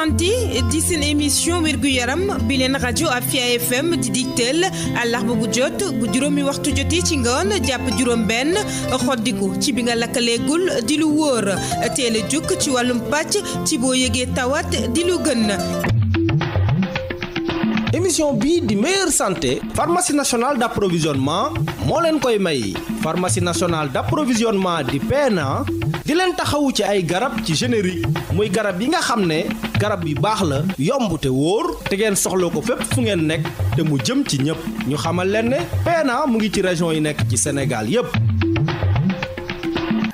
santé di seen émission wérgu yaram bi leen rajo Afia FM di digteel àllarba bu jot bu juróomi waxtu jotee ci ngoon jàpp juróom benn xoddiku ci bi nga lakkaleegul di lu wóor teel a jukk ci wàllum pàcc ci boo yëgee tawat di lu gën. émission bi di meilleure santé pharmacie nationale d'approvisionnement moo leen koy may pharmacie nationale d'approvisionnement di PNA di leen taxawu ci ay garab ci générique muy garab yi nga xam ne garab yi baax la yomb te wóor te ngeen soxla ko fépp fu ngeen nekk te mu jëm ci ñëpp ñu xamal leen ne PNA mu ngi ci région yi nekk ci Sénégal yépp.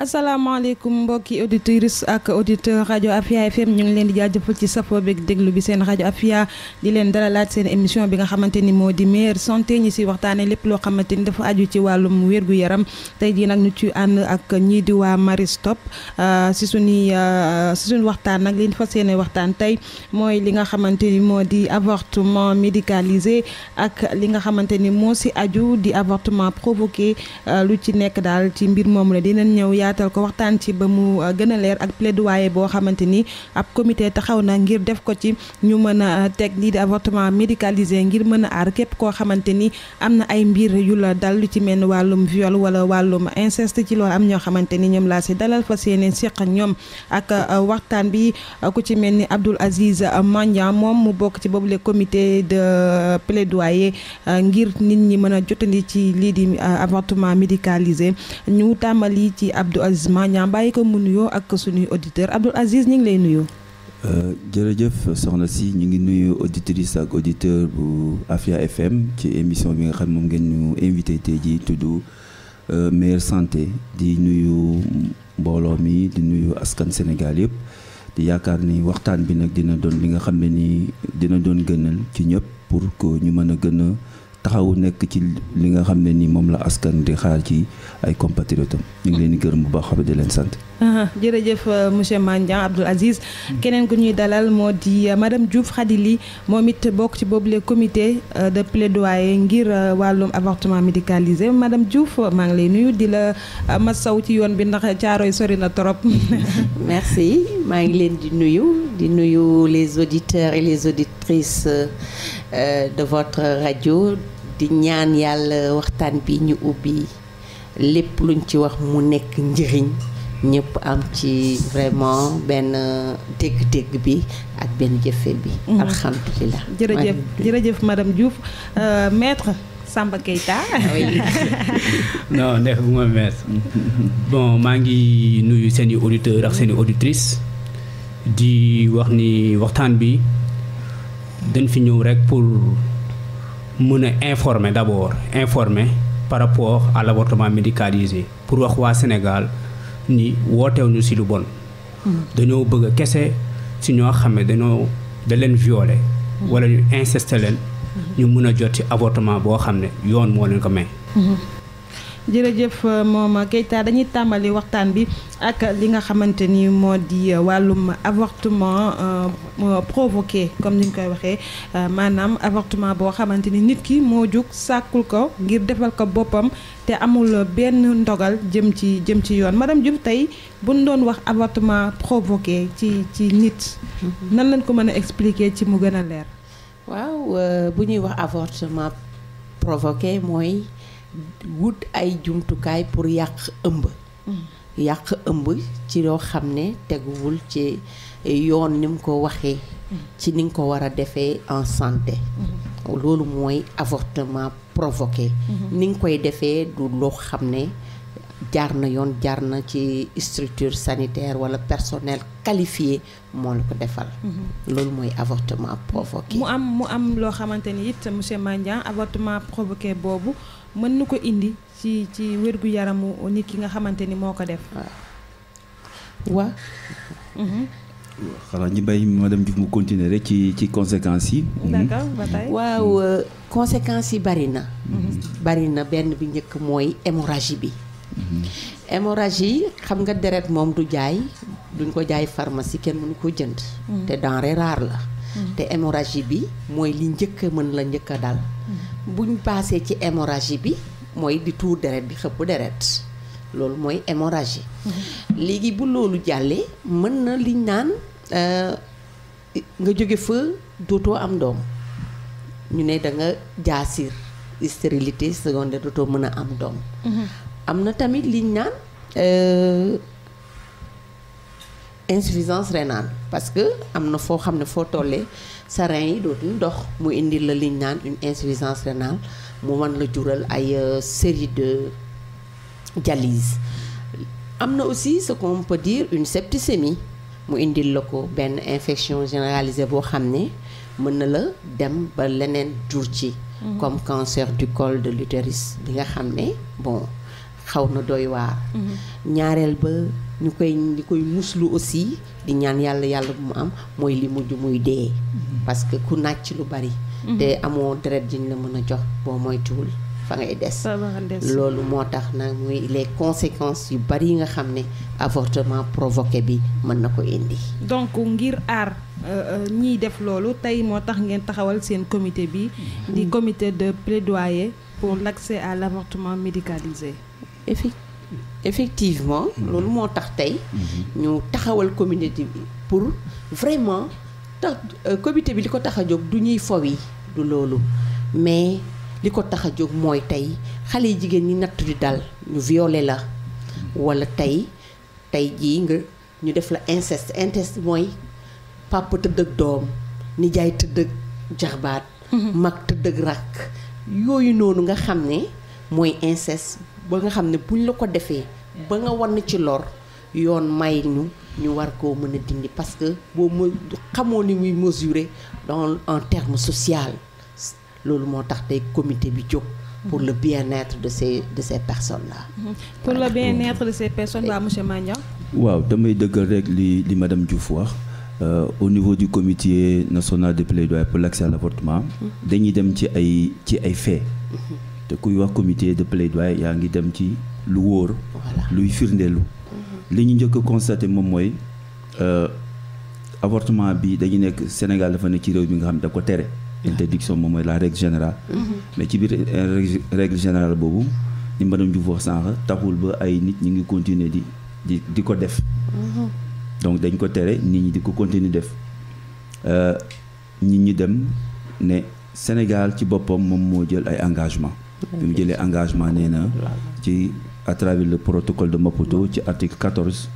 asalaamaaleykum mbokki auditrices ak auditeur rajo Afia FM ñu ngi leen di jaajëfal ci safoo beeg déglu bi seen rajo Afia di leen dalalaat seen émission bi nga xamante ni moo di meilleure santé ñi si waxtaane lépp loo xamante ni dafa aju ci wàllum wérgu yaram tey jii nag ñu ci ànd ak ñii di waa Maristop si suñu waxtaan nag li ñu fas yéene waxtaan tey mooy li nga xamante ni moo di avortement médicalisé ak li nga xamante ni moo si aju di avortement provoqué lu ci nekk daal ci mbir moom la dinañ ñëw yaatal ko waxtaan ci ba mu gën a leer ak plaidoyer boo xamante ni ab comité taxaw na ngir def ko ci ñu mën a teg lii di avortement médicalisé ngir mën a aar képp koo xamante ni am na ay mbir yu la dal lu ci mel ni wàllum viol wala wàllum inceste ci loolu am ñoo xamante ni ñoom laa si dalal fas yéene seq ak ñoom ak waxtaan bi ku ci mel ni Abdoul Aziz Mandiang moom mu bokk ci boobule comité de plaidoyer ngir nit ñi mën a jotandi ci lii di avortement médicalisé ñu tàmbali ci Abdoul Aziz Mandiang bàyyi ko mu nuyoo ak suñuy auditeur Abdoul Aziz ñu ngi lay nuyoo. jërëjëf soxna si ñu ngi nuyu auditrice ak auditeur bu Afia FM ci émission bi nga xam moom ngeen ñu invité tey ji tudd meilleure santé di nuyu mbooloo mi di nuyu askan Sénégal yëpp di yaakaar ni waxtaan bi nag dina doon li nga xam ne ni dina doon gënal ci ñëpp pour que ñu mën a gën a taxaw nekk ci li nga xam ne ni moom la askan di xaar ci ay compatriotes ñu ngi leen di gërëm bu baax xam di leen sant. jërëjëf monsieur Mandiang Abdoul Aziz keneen ku ñuy dalal moo di madame Diouf Khadili moom it bokk ci boobule comité de plaidoyer ngir wàllum avortement médicalisé madame Diouf maa ngi lay nuyu di la masaw ci yoon bi ndax Caaroy sori na trop. merci maa ngi leen di nuyu les auditeurs et les auditrices de votre radio di ñaan yàlla waxtaan bi ñu ubbi lépp luñ ci wax mu nekk njëriñ ñëpp am ci vraiment benn dégg-dégg bi ak benn jëfe bi. alhamdulilah. jërëjëf madame Diouf maître Samba Keita. non nekk bu ma maître bon maa ngi nuyu seen i auditeurs ak seen i auditrices di wax ni waxtaan bi dañ fi ñëw rek pour mën a informer d'abord par rapport à l'avortement médicalisé pour wax waa Sénégal. ni wooteew ñu ci lu bon dañoo bëgg kese ci ñoo xam ne da leen violer wala ñu incester leen ñu mën a jot ci avortement boo xam ne yoon moo leen ko may. jërëjëf moom Keita dañuy tàmbali waxtaan bi ak li nga xamante ni moo di wàllum avortement provoqué comme ni ñu koy waxee maanaam avortement boo xamante ni nit ki moo jug sàkkul ko ngir defal ko boppam te amul benn ndogal jëm ci yoon madame Diouf tey bu ñu doon wax avortement provoqué ci nit nan lañ ko mën a expliquer ci mu gën a leer. waaw bu ñuy wax avortement provoqué mooy wut ay jumtukaay pour yàq ëmb ci loo xam ne teguwul ci yoon ni mu ko waxee ci ni nga ko war a defee en santé loolu mooy avortement provoqué ni nga koy defee du loo xam ne jaar na yoon jaar na ci structure sanitaire wala personnel qualifié moo la ko defal loolu mooy avortement provoqué mu am loo xamante ni it monsieur Mandiang avortement provoqué boobu mën na ko indi ci wérgu yaramu nit ki nga xamante ni moo ko def waaw xanaa ñu bàyyi madame Diouf mu continuer rek ci conséquences yi. d'accord ba tey waaw conséquences yi bari na benn bi njëkk mooy hémorragie bi hémorragie xam nga deret moom duñ ko jaay pharmacie kenn mënu ko jënd te denrée rare la te hémorragie bi mooy li njëkk a dal buñ paasee ci hémorragie bi mooy di tuur deret bi xëpp deret loolu mooy hémorragie léegi bu loolu jàllee mën na liñ naan nga jóge fa dootoo am doom ñu ne da nga jaasir stérilité secondaire dootoo mën a am doom. am na tamit liñ naan insuffisance rénale parce que am na foo xam ne foo tollee sa rein yi dootuñu dox mu indi la liñ naan une insuffisance rénale mu mën la jural ay série de dialyse. am na aussi ce qu'on peut dire une septicémie mu indil la ko benn infection généralisée boo xam ne mën na la dem ba leneen jur ci. comme cancer du col de l'utérus bi nga xam ne bon xaw na doy waar. ñaareel ba ñu koy muslu aussi di ñaan yàlla bu mu am mooy li mujj muy dee. parce que ku nàcc lu bari. te amoo deret jiñ la mën a jox boo moytuwul fa ngay des. loolu moo tax nag muy les conséquences yu bari yi nga xam ne avortement provoqué bi mën na ko indi. donc ngir aar ñiy def loolu tey moo tax ngeen taxawal seen comité bi. di comité de plaidoyer pour l'accès à l'avortement médicalisé. effectivement loolu moo tax tey ñu taxawal comité bi pour vraiment tax comité bi li ko tax a jóg du ñuy fow yi du loolu mais li ko tax a jóg mooy tey xale yi jigéen ñi nattu di dal ñu violé la wala tey jii nga ñu def la inceste mooy papa tëdd ak doom nijaay tëdd ak jarbaat mag tëdd ak rakk yooyu noonu nga xam ne mooy inceste ba nga xam ne buñ la ko defee ba nga war na ci lor yoon may ñu war koo mën a dindi parce que boo xamoo ni muy mesurer en terme social loolu moo tax tey comité bi jóg pour le bien-être de ces personnes là. pour le bien-être de ces personnes waa monsieur Mandiang. waaw damay dëggal rek li madame Diouf wax au niveau du comité national de plaidoyer pour l'accès à l'avortement dañuy dem ci ay faits. te kuy wax comité de plaidoyer yaa ngi dem ci lu wóor. luy firndeelu. li ñu njëkk a constaté moom mooy avortement bi dañu nekk Sénégal dafa nekk ci réew mi nga xam ne da ko tere. interdiction moom mooy la règle générale. mais ci biir règle générale boobu ni madame Diouf wax sànq taxul ba ay nit ñi ngi continuer di ko def. donc dañ ko tere nit ñi di ko continuer def nit ñi dem ne Sénégal ci boppam moom moo jël ay engagement bi mu jëlee engagement nee na ci à travers le protocole de Maputo ci article 14.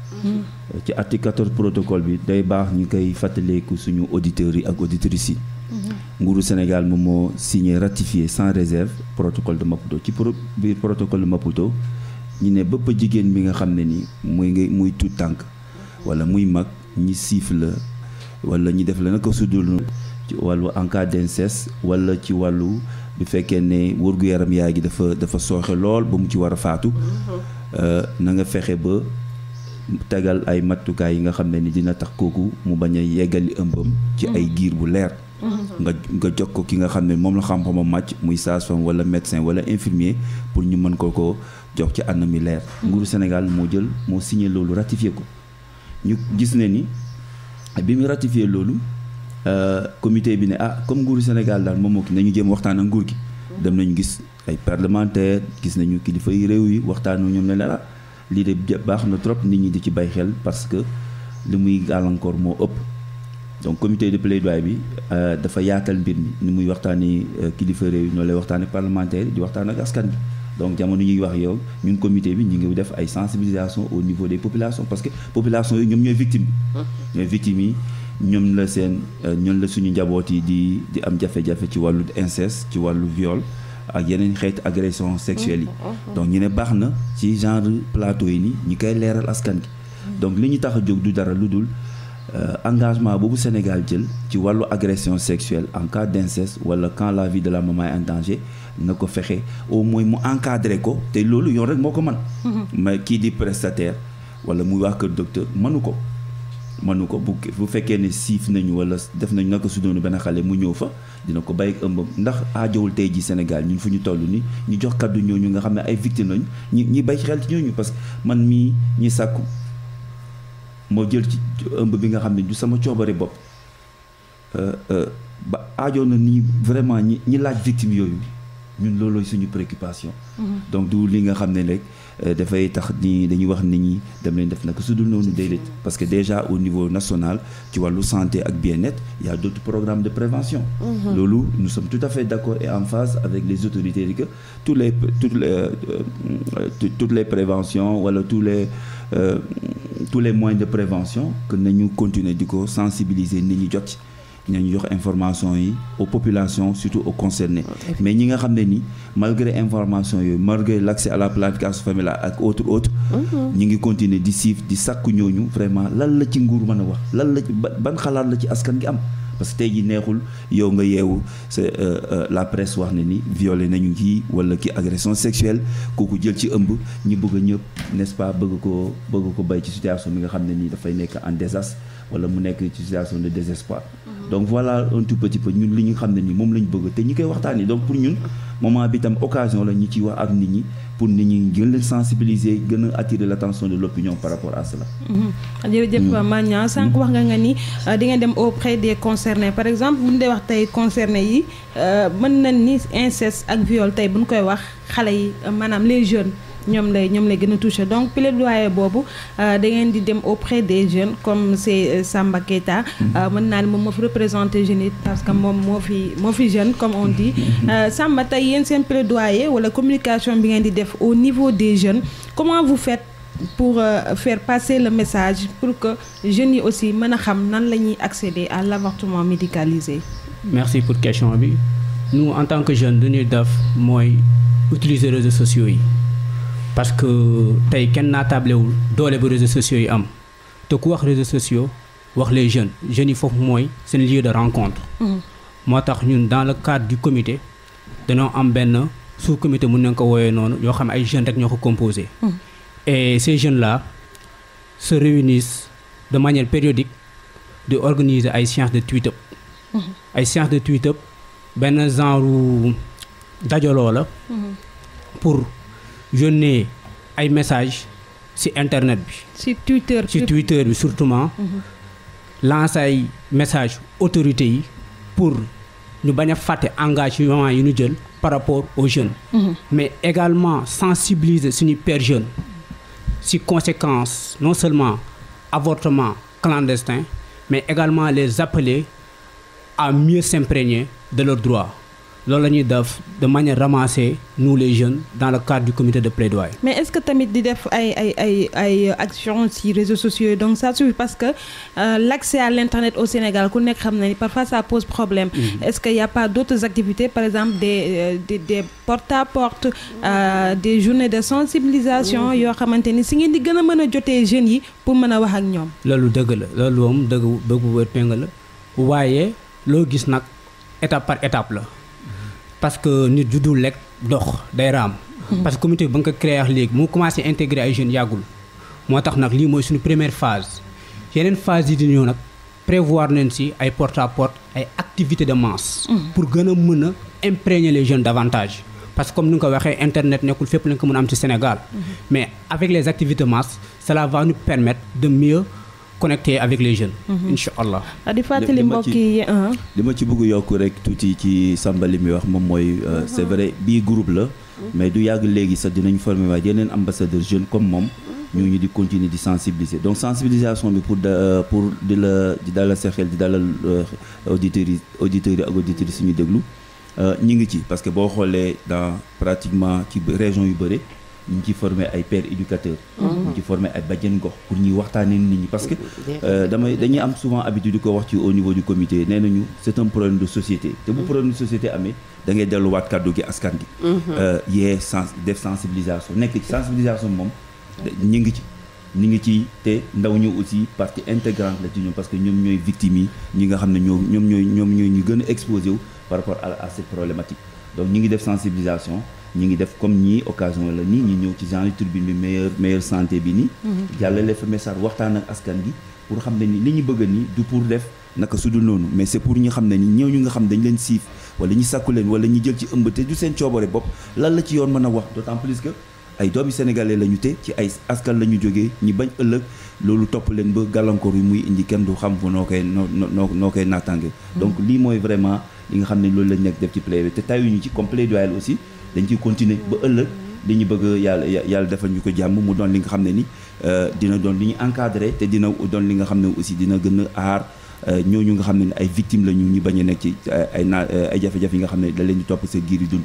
ci article 14 protocole bi day baax ñu koy fàttaleeku suñu auditeurs yi ak auditrices yi. nguuru Sénégal moom moo signé ratifié sans réserve protocole de Maputo ci biir protocole de Maputo ñu ne bépp jigéen bi nga xam ne ni muy tuut tànk wala muy mag ñi siif la wala ñi def la naka sudul ci wàllu en cas d'inceste wala ci wàllu bu fekkee ne wërgu-yaram yaay gi dafa sooxe lool ba mu ci war a faatu na nga fexe ba tegal ay mattukaay yi nga xam ne ni dina tax kooku mu bañ a yeggali ëmbam ci ay giir bu leer nga jox ko ki nga xam ne moom la xam-xamam màcc muy sage-femme wala médecin wala infirmier pour ñu mën ko jox ci anam yi leer nguuru Sénégal moo signé loolu ratifié ko ñu gis ne ni bi mu ratifié loolu comité bi ne comme nguuru Sénégal daal moom moo ki nañu jéem waxtaan ak nguur gi dem nañu gis ay parlementaire gis nañu kilifa yi réew yi waxtaanu ñoom ne la lii de baax na trop nit ñi di ci bay xel parce que li muy gàllankoor moo ëpp donc comité de plaidoyer bi dafa yaatal mbir mi ni muy waxtaani kilifa réew yi ñoo lay waxtaani parlementaire yi di waxtaan ak askan bi donc jamono ñuy wax yow ñun comité bi ñu ngi def ay sensibilisation au niveau des populations parce que population yi ñoom ñooy victime yi ñoom la suñu njaboot yi di am jafe-jafe ci wàllu inceste ci wàllu viol ak yeneen xeeti agression sexuelle yi donc ñu ne baax na ci genre plateau yi ni ñi koy leeral askan gi donc li ñu tax a jóg du dara lu dul engagement boobu Sénégal jël ci wàllu agression sexuelle en cas d'inceste wala quand la vie de la maman est en danger na ko fexe au moins mu encadré ko te loolu yoon rek moo ko mën mais kii di prestataire wala muy wax kër docteur mënu ko bu fekkee ne siif nañu wala def nañu naka su doonu benn xale mu ñëw fa dina ko bàyyi ëmbam ndax aajowul tey ji Sénégal ñun fu ñu toll ni ñu jox kaddu ñooñu nga xam ne ay victimes lañu ñi bay xel ci ñooñu parce que man mii ñi sàkku moo jël ci ëmb bi nga xam ne du sama coobare bopp ba aajoo na nii vraiment ñi laaj victime yooyu ñun loolooy suñu préoccupation. donc du li nga xam ne rek dafay tax ni dañuy wax nit ñi dem leen def naka su dul noonu déedéet parce que déjà au niveau national ci wàllu santé ak bien-être il y a d'autres programmes de prévention. loolu nous sommes tout à fait d'accord et en phase avec les autorités que toutes les préventions wala tous les moyens de prévention que nañu continuer di ko sensibiliser nit ñi jot nañu jox information yi aux populations surtout aux concernés mais ñi nga xam ne ni malgré information yooyu malgré l'accès à la planification familiale ak autres ñi ngi continuer di siif di sàkku ñooñu vraiment lan la ci nguur mën a wax lan la ci ban xalaat la ci askan gi am parce que tey ji neexul yow nga yeewu c'est la presse wax ne ni violé nañu kii wala ki agression sexuelle kooku jël ci ëmb ñi bëgg a ñëpp n'est-ce pas bëgg ko bay ci situation bi nga xam ne nii dafay nekk en désastre wala mu nekk ci situation de désespoir donc voilà un tout petit peu ñun li ñu xam ne nii moom la ñu bëgg te ñi koy waxtaanee donc pour ñun moment bi tam occasion la ñu ciy wax ak nit ñi pour nit ñi gën leen sensibiliser gën a attirer l'attention de l'opinion par rapport à cela. jërëjëf Magnan sànq wax nga ni di ngeen dem auprès des concernés par exemple bu ñu dee wax tey concernés yi mën nañ ni inceste ak viol tey bu ñu koy wax xale yi maanaam les jeunes. ñoom lay gën a touché donc plaidoyer boobu da ngeen di dem auprès des jeunes comme c'est Samba Keita mën naa ne moom moo fi représenté jeunes yi parce que moom moo fi jeune comme on dit Samba tey yéen seen plaidoyer wala communication bi ngeen di def au niveau des jeunes comment vous faites pour faire passer le message pour que jeunes yi aussi mën a xam nan la ñuy accéder à l'avortement médicalisé. Merci pour question bi nous en tant que jeunes lu ñuy def mooy utiliser réseaux sociaux yi. parce que tey kenn naa tablewul doole bu réseaux sociaux yi am te ku wax réseaux sociaux wax les jeunes yi foofu mooy seen lieu de rencontre. moo tax ñun dans le cadre du comité dañoo am benn sous-comité mun nañ ko wooyee noonu yoo xam ay jeunes rek ñoo ko composé. et ces jeunes là se réunissent de manière périodique di organiser ay séances de tweet-up. ay séances de tweet-up benn genre dajaloo la. pour yónnee ay message ci internet bi. ci Twitter bi surtout. lancer ay message autorités yi pour ñu bañ a fàtte engagement yi ñu jël par rapport aux jeunes. mais également sensibiliser suñu pères jeunes ci conséquences non seulement avortement clandestin mais également les appeler à mieux s'imprégner de leurs droits. loolu la ñuy def de manière ramassée nous les jeunes dans le cadre du comité de plaidoyer. mais est-ce que tamit di def ay actions ci réseaux sociaux donc ça suffit parce que l'accès à l'internet au Sénégal ku nekk xam na ni parfois ça pose problème. Est-ce qu'il y a pas d'autres activités par exemple des porte-à-porte des journées de sensibilisation yoo xamante ni si ngeen di gën a mën a jotee jeunes yi pour mën a wax ak ñoom. loolu dëgg la loolu moom dëgg bu wér péng la waaye loo gis nag étape par étape la. parce que nit juddul lekk dox day raam. parce que comité bi ba nga ko créé léegi mu commencé intégrer ay jeunes yàggul. moo tax nag lii mooy suñu première phase yeneen phase yi di ñëw nag prévoir nañ ci ay porte-à-porte ay activités de masse. pour gën a mën a imprégner les jeunes davantage. parce que comme ni nga ko waxee internet nekkul fépp lañ ko mën a am ci Sénégal. mais avec les activités de masse cela va nous permettre de mieux connecter avec les jeunes. incha allah. di fàttali mbokk yi li ma ci bëgg yokk rek tuuti ci Samba li muy wax moom mooy c'est vrai bii groupe la. mais du yàgg léegi sax dinañ former waaye yeneen ambassadeurs jeunes comme moom. ñooñu di continuer di sensibiliser donc sensibilisation bi pour di dalal sa xel di dalal auditeurs yi ak auditrices suñu déglu ñi ngi ci parce que boo xoolee dans pratiquement ci région yu bëri. ñu ngi ci former ay pères éducateurs. ñu ngi ci former ay bajjen gox pour ñuy waxtaanee nit ñi parce que dañuy am souvent habitude di ko wax ci au niveau du comité nee nañu c'est un problème de société te bu problème de société amee da ngay delluwaat kàddu gi askan gi. def sensibilisation nekk ci sensibilisation moom ñu ngi ci te ndaw ñu aussi partie intégrante la ci ñoom parce que ñoom ñooy victimes yi ñi nga xam ne ñoom ñooy ñu gën a exposé wu par rapport à cette problématique donc ñu ngi def sensibilisation. ñi ngi def comme ñii occasion la nii ñi ñëw ci genre tribune bi meilleure santé bi nii jàllale fa message waxtaan ak askan gi pour xam ne ni li ñu bëgg nii du pour def naka su dul noonu mais c'est pour ñu xam ne ni ñëw ñu nga xam dañ leen siif wala ñu sàkku leen wala ñu jël ci ëmb te du seen coobare bopp lan la ci yoon mën a wax d'autant plus que ay doomi sénégalais la ñu te ci ay askan la ñu jógee ñi bañ ëllëg loolu topp leen ba gàllankoor yi muy indi kenn du xam fu noo koy naatànge donc lii mooy vraiment li nga xam ne loolu lañ nekk def ci plaidoyer te tayuñu ci comme plaidoyer aussi dañ ciy continuer ba ëllëg li ñu bëgg yàlla defal ñu ko jàmm mu doon li nga xam ne ni dina doon li ñu encadré te dina doon li nga xam ne aussi dina gën a aar ñooñu nga xam ne ay victimes la ñu bañ a nekk ci ay jafe-jafe yi nga xam ne da leen di topp seen giir yi dund.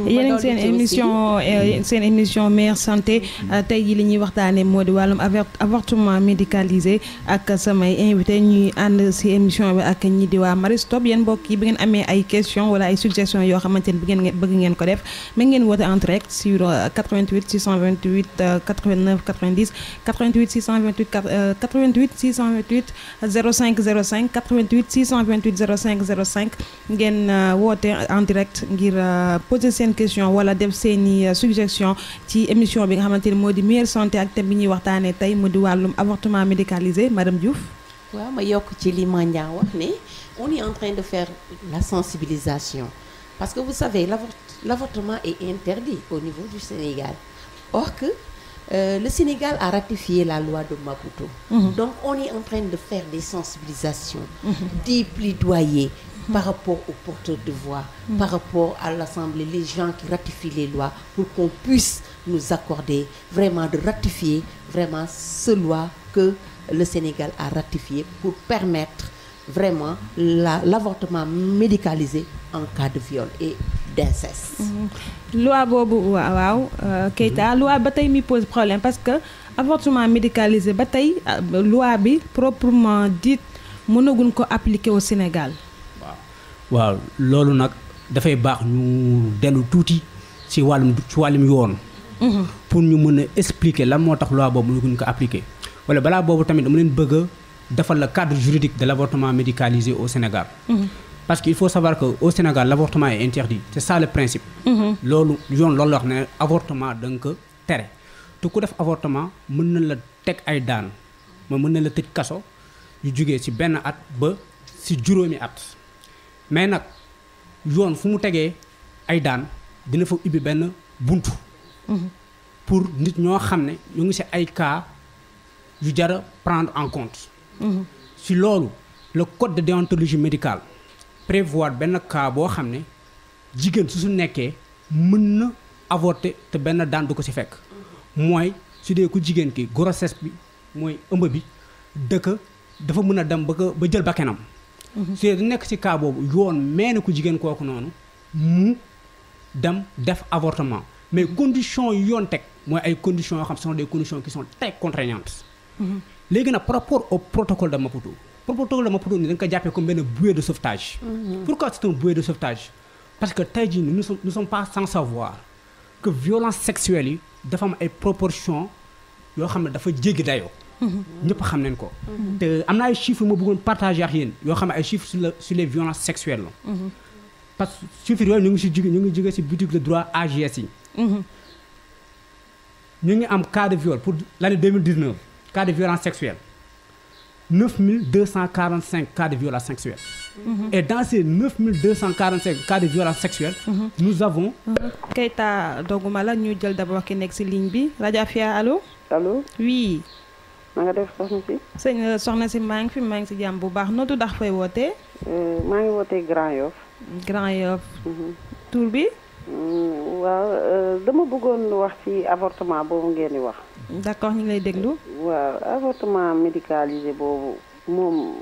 yéen seen émission meilleure santé tey jii li ñuy waxtaanee moo di wàllum avortement médicalisé ak samay invité ñuy ànd si émission bi ak ñi di waa Maristop. yéen mbokk yi bi ngeen amee ay question wala ay suggestion yoo xamante ni bëgg ngeen ko def ma ngeen woote en direct sur 88 628 89 90 88 628 88 628 05 05 88 628 05 05 ngeen woote en direct ngir poser seen question wala def seeni suggestion ci émission bi nga xamante ni moo di meilleure santé ak thème bi ñuy waxtaanee tey mu di wàllum avortement médicalisé madame Diouf. waaw ma yokk ci li Mandiang wax ne on est en train de faire la sensibilisation parce que vous savez l'avortement est interdit au niveau du Sénégal or que le Sénégal a ratifié la loi de Maputo. Donc on est en train de faire des sensibilisations, des plaidoyers par rapport aux porteurs de voix, par rapport à l'Assemblée, les gens qui ratifient les lois, pour qu'on puisse nous accorder vraiment de ratifier vraiment ce loi que le Sénégal a ratifié pour permettre vraiment l'avortement médicalisé en cas de viol et d'inceste. loi boobu waaw Keita loi ba tey mi pose problème parce que avortement médicalisé ba tey loi bi proprement dit mënaguñ ko appliquer au Sénégal. waaw loolu nag dafay baax ñu dellu tuuti ci wàllum yoon. pour ñu mën a expliquer lan moo tax loi boobu mënaguñ ko appliquer wala balaa boobu tamit dama leen bëgg a defal le cadre juridique de l'avortement médicalisé au Sénégal. Parce qu'il faut savoir qu'au Sénégal l'avortement est interdit c'est ça le principe. loolu yoon loolu la wax ne avortement da nga ko tere te ku def avortement mën na la teg ay daan mën na la tëj kaso yu jógee ci benn at ba ci juróomi at. mais nag yoon fu mu tegee ay daan dina fa ubbi benn buntu. pour nit ñoo xam ne ñu ngi ci ay cas yu jar a prendre en compte. ci loolu le code de déontologie médicale prévoir benn cas boo xam ne jigéen su nekkee mën na avorter te benn daan du ko ci fekk. mooy su dee ku jigéen ki grossesse bi mooy ëmb bi dafa mën a dem ba jël bakkanam. su dee nekk ci cas boobu yoon mee na ku jigéen kooku noonu mu dem def avortement mais conditions yu yoon teg mooy ay conditions yoo xam ce sont des conditions qui sont très contraignantes. léegi nag par rapport au protocole de Maputo ni dañ ko jàppee comme benn bouée de sauvetage. Pourquoi c'est un bouée de sauvetage? Parce que tey jii nous ne sommes pas sans savoir que violence sexuelle yi dafa am ay proportions yoo xam ne dafa jéggi dayoo. ñëpp xam nañ ko. te am na ay chiffres ma bëggoon partager ak yéen yoo xam ne ay chiffres sur les violences sexuelles la. parce que chiffres yooyu ñu ngi jóge ci boutique de droit AGS yi. ñu ngi am cas de viol pour l'année 2019 cas de violence sexuelle 9245 cas de violence sexuelle. Et dans ces 9245 cas de violence sexuelle. nous avons. Keita doguma la ñu jël d'abord ki nekk ci ligne bi rajo Afia allo. allo oui. maa nga def soxna si. sëñ soxna si maa ngi ci jàmm bu baax noo tudd ndax fay wootee. maa ngi wootee Grand Yoff. Grand Yoff. tur bi. waaw dama bëggoon wax ci avortement boobu ngeen di wax. d'accord ñu ngi lay déglu. waaw avortement médicalisé boobu moom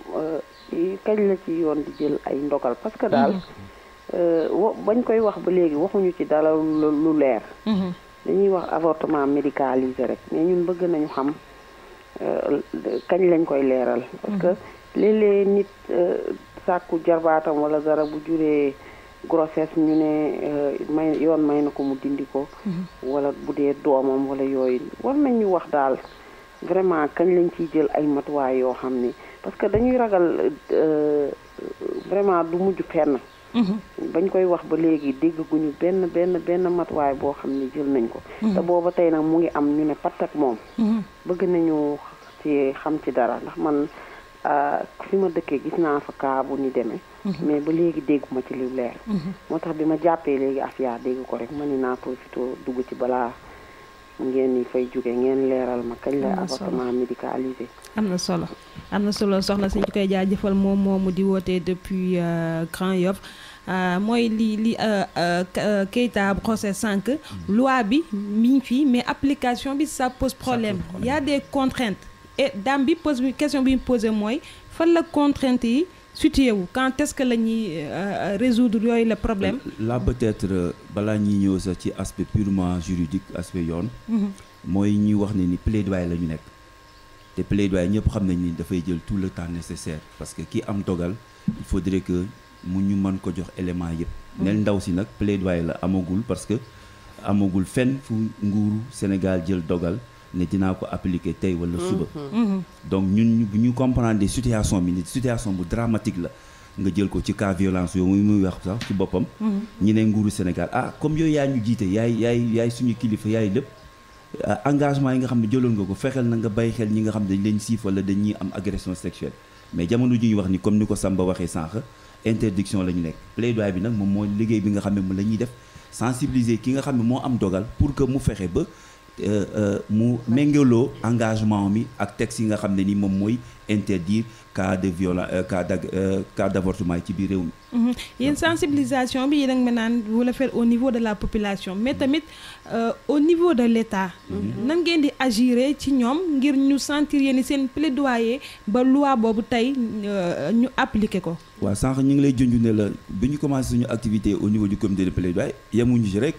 kañ la ci yoon di jël ay ndogal parce que daal bañ koy wax ba léegi waxuñu ci dara lu leer. dañuy wax avortement médicalisé rek mais ñun bëgg nañu xam kañ lañ koy leeral. parce que léeg-léeg nit sàkku jarbaatam wala dara bu juree grossesse ñu ne yoon may na ko mu dindi ko. wala bu dee doomam wala yooyu war nañ ñu wax daal vraiment kañ lañ ciy jël ay matuwaay yoo xam ni parce que dañuy ragal vraiment du mujj fenn. bañ koy wax ba léegi dégguñu benn matuwaay boo xam ni jël nañ ko. te booba tey nag mu ngi am ñu ne patt ak moom. bëgg nañu ci xam ci dara ndax man fi ma dëkkee gis naa fa kaa bu ñu demee. mais ba léegi dégguma ci lu leer. moo tax bi ma jàppee léegi Afia dégg ko rek ma ni naa profité dugg ci balaa ngeen ni fay jóge ngeen leeral ma kañ la avortement médicalisé. am na solo soxna si ñu koy jaajëfal moom moomu di wootee depuis Grand Yoff mooy li Keita procès 5 loi bi mi ngi fii mais application bi ça pose problème il y a des contraintes et dame bi pose question bi mu posé mooy fan la contrainte yi situé wu quand est-ce que la ñuy résoudre yooyu le problème. là peut-être balaa ñuy ñëw sax ci aspect purement juridique aspect yoon. mooy ñuy wax ne ni plaidoyer la ñu nekk. te plaidoyer ñëpp xam nañ ni dafay jël tout le temps nécessaire parce que ki am dogal il faudrait que mu ñu mën ko jox élément yëpp. nel ndaw si nag plaidoyer la amagul parce que amagul fenn fu nguuru Sénégal jël dogal. ne dinaa ko appliquer tey wala suba. donc ñun bu ñu comprendre situation bi ni situation bu dramatique la nga jël ko ci cas violence yooyu muy wax sax ci boppam. ñi ne nguuru Sénégal comme yooyu yaa ñu jiite yaay suñu kilifa yaay lépp engagement yi nga xam ne jëloon nga ko fexeel na nga bàyyi xel ñi nga xam ne dañ leen siif wala dañuy am agression sexuelle mais jamono ji ñu wax ni comme ni ko Samba waxee sànq interdiction la ñu nekk plaidoyer bi nag moom mooy liggéey bi nga xam ne moom la ñuy def sensibiliser ki nga xam ne moo am dogal pour que mu fexe ba. mu méngaloo engagement mi ak texte yi nga xam ne ni moom mooy interdire cas de violence cas d'avortement yi ci biir réew mi. yéen sensibilisation bi yéen a ngi naan vous le faites au niveau de la population mais tamit au niveau de l'État. nan ngeen di agir ci ñoom ngir ñu sentir yéen seen plaidoyer ba loi boobu tey ñu appliquer ko. waaw sànq ñu ngi lay junj ne la bi ñu commencé suñu activité au niveau du comité de plaidoyer yemuñu ci rek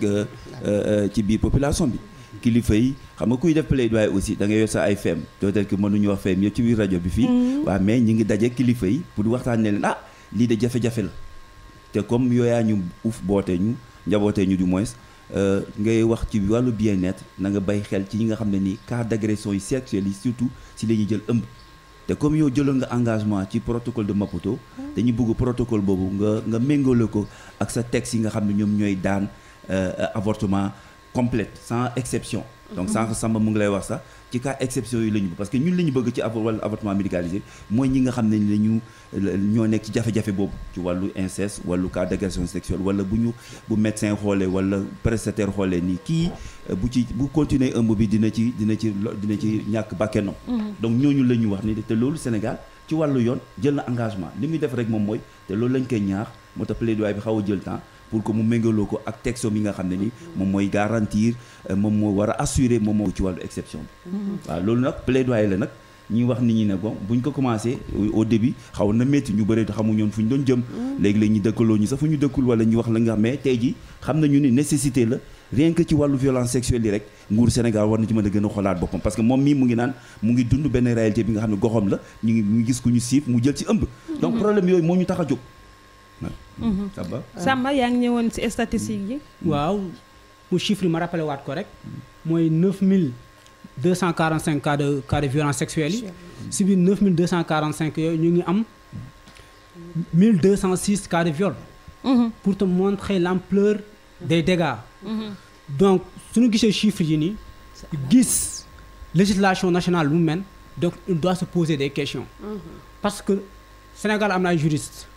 ci biir population bi. kilifa yi xam nga kuy def plaidoyer aussi da ngay yor sa ay feem peut-être que mënuñu wax feem yëpp ci biir rajo bi fii. waaw mais ñu ngi daje kilifa yi pour waxtaan ne leen lii de jafe-jafe la te comme yooyaa ñu uuf bootee ñu njabootee ñu du moins ngay wax ci wàllu bien-être na nga bay xel ci ñi nga xam ne nii cas d'agression yi sexuelle yi surtout si la ñuy jël ëmb. te comme yow jëloon nga engagement ci protocole de Maputo dañuy bëgg protocole boobu nga méngale ko ak sa texte yi nga xam ne ñoom ñooy daan avortement. complète sans exception donc sànq Samba mu ngi lay wax sax ci cas exception yi la ñu parce que ñun li ñu bëgg ci wàllu avortement médicalisé mooy ñi nga xam ne lañu ñoo nekk ci jafe-jafe boobu ci wàllu inceste wàllu cas d'agression sexuelle wala bu médecin xoolee wala prestataire xoolee ni kii bu continuer ëmb bi dina ci ñàkk bakkenam donc ñooñu la ñu wax ni te loolu Sénégal ci wàllu yoon jël na engagement li muy def rek moom mooy te loolu lañ koy ñaax moo tax plaidoyer bi xaw a jël temps pour que mu méngaloo ko ak texte yi nga xam ne ni moom mooy garantir moom moo war a assurer moom moo ci wàllu exception bi waaw loolu nag plaidoyer la nag ñuy wax nit ñi ne bon buñ ko commencé au début xaw na métti ñu bëri xamuñoon fu ñu doon jëm léegi la ñu dëkkaloo ñu sax fu ñu dëkkul wala ñu wax la nga xam mais tey ji xam nañu ni nécessité la rien que ci wàllu violence sexuelle yi rek nguur Sénégal war na ci mën a gën a xoolaat boppam parce que moom mii mu ngi naan mu ngi dund benn réalité bi nga xam ne goxam la ñu ngi gis ku ñu siif mu jël ci ëmb donc problème yooyu moo ñu tax a jóg Samba yaa ngi ñëwoon ci statistique yi. waaw mu chiffre yi ma rappelé waat ko rek mooy 9245 cas de violence sexuelle yi si biir 9245 yooyu ñu ngi am 1206 cas de viol. pour te montrer l'ampleur des dégâts. donc suñu gisee chiffres yi nii gis législation nationale lu mel donc il doit se poser des questions. parce que Sénégal am na ay juristes.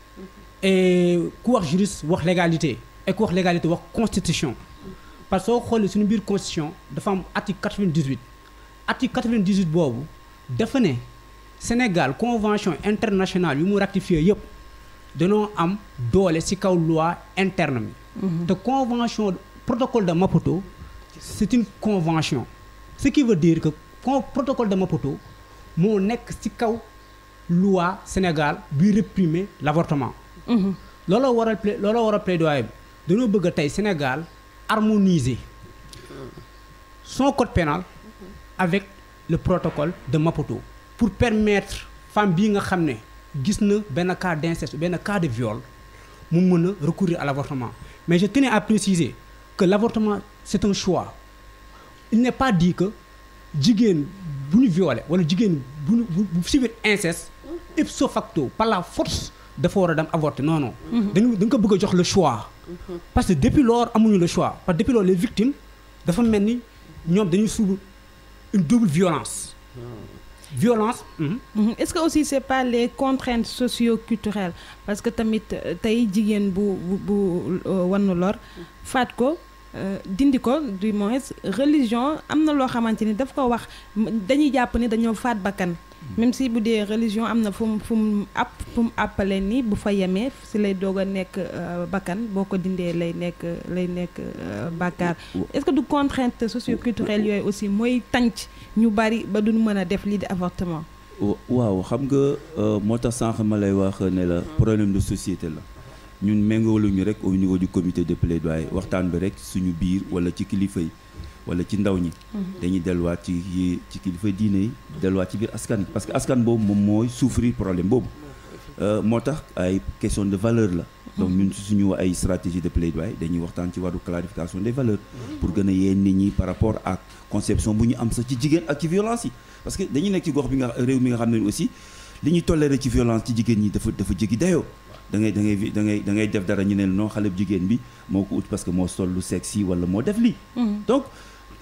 et ku wax juriste wax légalité et ku wax légalité wax constitution parce que soo xoolee suñu biir constitution dafa am article 98 article 98 boobu dafa ne Sénégal convention internationale yu mu ratifié yëpp dañoo am doole ci kaw loi interne mi te convention protocole de Maputo c'est une convention ce qui veut dire que protocole de Maputo moo nekk ci kaw loi Sénégal bi réprimer l'avortement looloo waral plaidoyer bi dañoo bëgg a tey Sénégal harmoniser son code pénal avec le protocole de Maputo pour permettre femme bii nga xam ne gis na benn cas d'inceste benn cas de viol mu mën a recourir à l'avortement mais je tenais à préciser que l'avortement c'est un choix il n'est pas dit que jigéen bu ñu violé wala jigéen bu subir inceste ipso facto par la force dafa war a dem avorter non non. dañ ko bëgg a jox le choix. parce que depuis lors amuñu le choix parce que depuis lors les victimes dafa mel ni ñoom dañuy subir une double violence. violence. est-ce que aussi c'est pas les contraintes socio-culturelles parce que tamit tey jigéen bu wannu lor faat ko dindi ko du moins religion am na loo xamante ni daf ko wax dañuy jàpp ni dañoo faat bakkan même si bu dee religion am na fu mu appale ni bu fa yemee si lay doog a nekk bakkan boo ko dindee lay nekk bàkkaar. Est-ce que du contrainte socioculturelle yooyu aussi mooy tànc ñu bari ba duñu mën a def lii di avortement. waaw xam nga moo tax sànq ma lay wax ne la problème de société la ñun méngooluñu rek au niveau du comité de plaidoyer waxtaan bi rek suñu biir wala ci kilifa yi wala ci ndaw ñi. dañuy delluwaat ci kilifa diine yi delluwaat ci biir askan yi parce que askan boobu moom mooy souffrir problème boobu. moo tax ay question de valeur la. donc ñun suñu ay stratégie de plaidoyer dañuy waxtaan ci wàllu clarification des valeurs. pour gën a yee nit ñi par rapport ak conception bu ñu am sax ci jigéen ak ci violence yi. parce que dañuy nekk ci gox bi nga réew mi nga xam ne aussi li ñuy toléré ci violence ci jigéen ñi dafa jéggi dayoo. da ngay def dara ñu ne non xale bu jigéen bi moo ko ut parce que moo sol lu sexy wala moo def lii. donc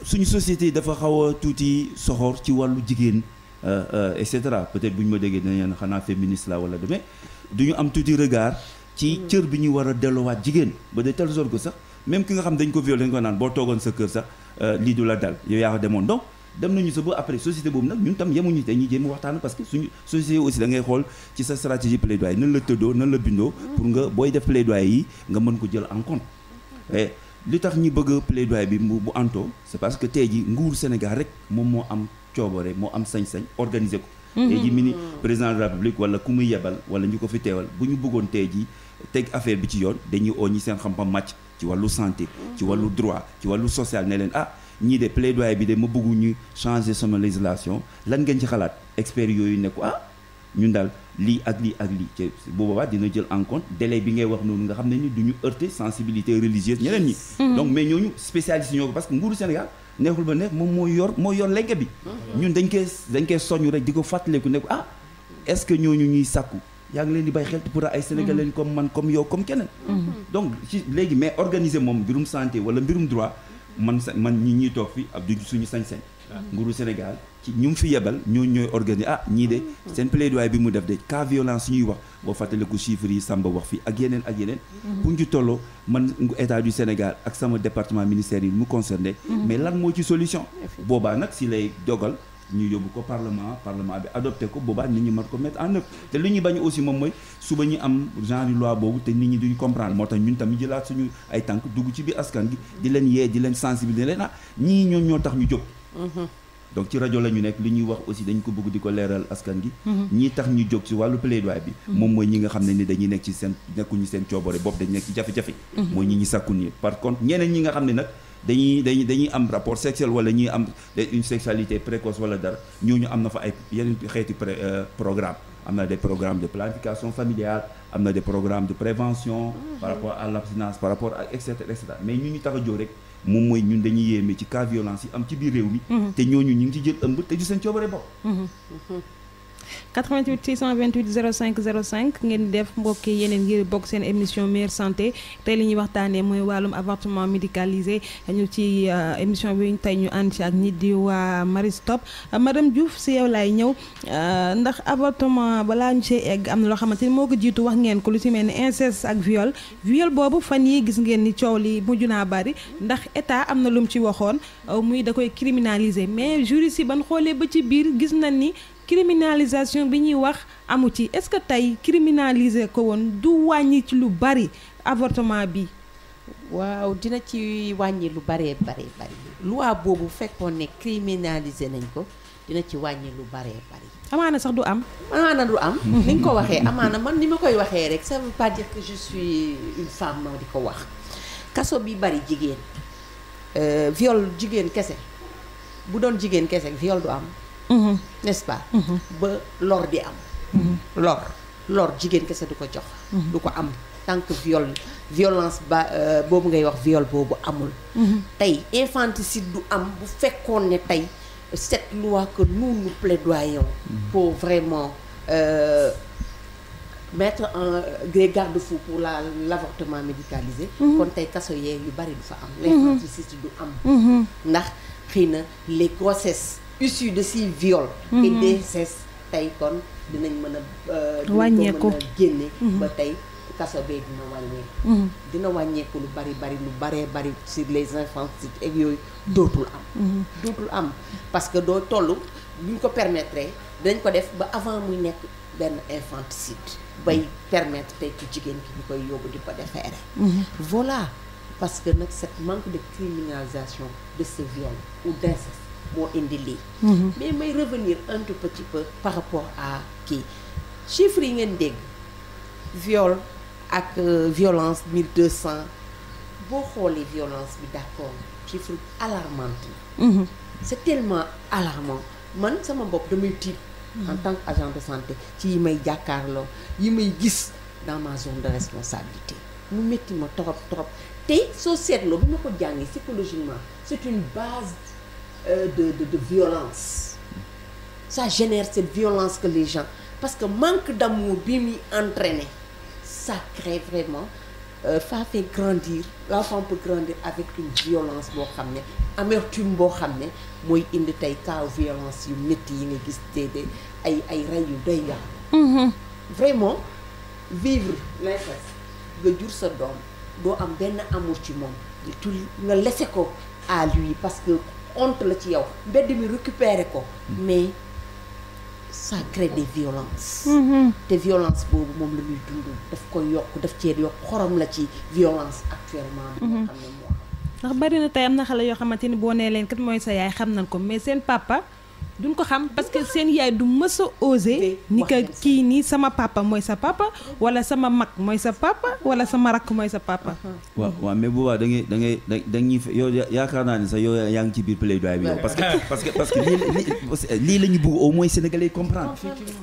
suñu société dafa xaw a tuuti soxor ci wàllu jigéen et cetera peut-être bu ñu ma déggee dinañ xanaa féministe la wala demee du ñu am tuuti regard ci cër bi ñu war a delloowaat jigéen ba de telle sorte que sax même ki nga xam dañ ko violé dañ ko naan boo toogoon sa kër sax lii du la dal yow yaa ko demoon donc. dem nañu sa ba après société boobu nag ñun tam yemuñu dañuy jéem waxtaan parce que suñu société aussi da ngay xool ci sa stratégie plaidoyer nan la tëddoo nan la bindoo pour nga booy def plaidoyer yi nga mën ko jël en compte et li tax ñi bëgg plaidoyer bi bu antoo c'est parce que tey ji nguur Sénégal rek moom moo am coobare moo am sañ-sañ organiser ko tey ji président de la République wala ku muy yebal wala ñu ko fi teewal bu ñu bëggoon tey ji teg affaire bi ci yoon dañuy oo ñi seen xam-xam màcc ci wàllu santé ci wàllu droit ci wàllu social ne leen ñii de plaidoyer bi de ma bëggu ñu changer sama législation lan ngeen ci xalaat experts yooyu ne ko ñun daal lii ak lii ak lii ci bu boobaa dina jël en compte délai bi ngay wax noonu nga xam ne ni du ñu heurter sensibilité religieuse ñeneen ñi. donc mais ñooñu spécialistes ñoo ko parce que nguuru Sénégal neexul ba neex moom moo yor lenke bi. ñun dañ koy soñu rek di ko fàttaliku ne ko est-ce que ñooñu ñuy sàkku yaa ngi leen di bàyyi xel pour ay sénégalais comme man comme yow comme keneen. donc ci léegi mais organiser moom mbirum santé wala mbirum droit. man ñi toog fi ab du suñu sañ-sañ nguuru Sénégal ci ñu fi yebal ñooy organiser ñii de seen plaidoyer bi mu def de cas violence ñuy wax boo fàttaliku chiffres yi Samba wax fii ak yeneen bu ñu ci tolloo man état du Sénégal ak sama département ministère yi mu concerné mais lan moo ci solution boobaa nag si lay dogal ñu yóbbu ko parlement bi adopté ko boobaa nit ñi mën ko mettre en œuvre te li ñuy bañ aussi moom mooy suba ñu am genre loi boobu te nit ñi duñu comprendre moo tax ñun tamit jëlaat suñu ay tànk dugg ci biir askan gi di leen yee di leen sensibiliser leen ñii ñoom ñoo tax ñu jóg donc ci rajo la ñu nekk li ñuy wax aussi dañ ko bëgg di ko leeral askan gi ñii tax ñu jóg ci wàllu plaidoyer bi moom mooy ñi nga xam ne ni dañuy nekk ci seen nekkuñu seen coobare bopp dañu nekk ci jafe-jafe mooy ñi sàkku nii par contre ñeneen ñi nga xam ne nag dañuy am rapport sexuel wala ñuy am une sexualité précoce wala dara ñooñu am na fa ay yeneen xeeti programme am na des programmes de planification familiale am na des programmes de prévention par rapport à l'abstinence par rapport à et cetera mais ñu tax a jóg rek moom mooy ñun dañuy yéeme ci cas violence yi am ci biir réew mi te ñooñu ñu ngi ci jël ëmb te du seen coobare bopp 88 628 05 05 ngeen def mbokki yeneen ngir bokk seen émission meilleure santé tey li ñuy waxtaanee mooy wàllum avortement médicalisé ñu ci émission bi tey ñu ànd ci ak ñi di waa Maristop madame Diouf si yow laay ñëw ndax avortement balaa ñu see egg am na loo xamante ni moo ko jiitu wax ngeen ko lu ci mel ni inceste ak viol boobu fan yi gis ngeen ni coow li mujj naa bari ndax état am na lu mu ci waxoon muy da koy criminaliser mais juriste yi ban xoolee ba ci biir gis nañ ni criminalisation bi ñuy wax amu ci est-ce que tey criminaliser ko woon du wàññi ci lu bari avortement bi. waaw dina ci wàññi lu bari loi boobu fekkoon ne criminaliser nañ ko dina ci wàññi lu bari. amaana sax du am. ni nga ko waxee amaana man ni ma koy waxee rek ça veut pas dire que je suis une femme di ko wax kaso bi bari jigéen viol jigéen kese bu doon jigéen kese viol du am. n'est-ce pas ba lor di am lor jigéen kese du ko jox du ko am tant que violence boobu ngay wax viol boobu amul tey infanticide du am bu fekkoon ne tey cette loi que nous plaidoyons pour vraiment mettre des garde-fous pour l'avortement médicalisé kon tey kaso yee yu bari du fa am l'infanticide du am ndax xëy na les grossesses issus de ces viols et d'inceste tey kon dinañ mën a wàññeeku génne ba tey kaso bee dina wàññeeku lu bari sur les infanticides et yooyu dootul am parce que doo toll buñ ko permettre dañ ko def ba avant muy nekk benn infanticide bay permettre tey ku jigéen ki ñu koy yóbbu di ko déférer. Voilà parce que nag cette manque de criminalisation de ce viol ou d'inceste moo indi lii. mais may revenir un tout petit peu par rapport à kii chiffres yi ngeen dégg viol ak violence 1200 boo xoolee violence bi d'accord chiffre alarmante la. c'est tellement alarmant man sama bopp damay tiit en tant qu'agent de santé ci yi may jàkkaarloo yi may gis dans ma zone de responsabilité mu métti ma trop te soo seetloo bi ma ko jàngee psychologiquement c'est une base de violence. Ça génère cette violence que les gens, parce que manque d'amour bi muy entraîné, ça crée vraiment ça fait grandir, l'enfant peut grandir avec une violence boo xam ne amertume boo xam ne mooy indi tey cas violence yu métti yi nga gis te ay rey yu doy waar. Vraiment vivre l'inceste nga jur sa doom doo am benn amour ci moom tu nga laisser ko à lui parce que honte la ci yow mbedd mi récupérer ko mais ça crée des violences. te violence boobu moom la ñuy dund daf ko yokk daf cee yokk xorom la ci violence actuellement bi nga xam ne moo ndax bari na tey am na xale yoo xamante ni boo nee leen kat mooy sa yaay xam nañ ko mais seen papa duñ ko xam parce que seen yaay du mës a osé ni que kii nii sama papa mooy sa papa wala sama mag mooy sa papa wala sama rakk mooy sa papa. waaw mais boobaa da ngay yow yaakaar naa ne sax yow yaa ngi ci biir plaidoyer bi yow parce que lii la ñu bëgg au moins sénégalais comprendre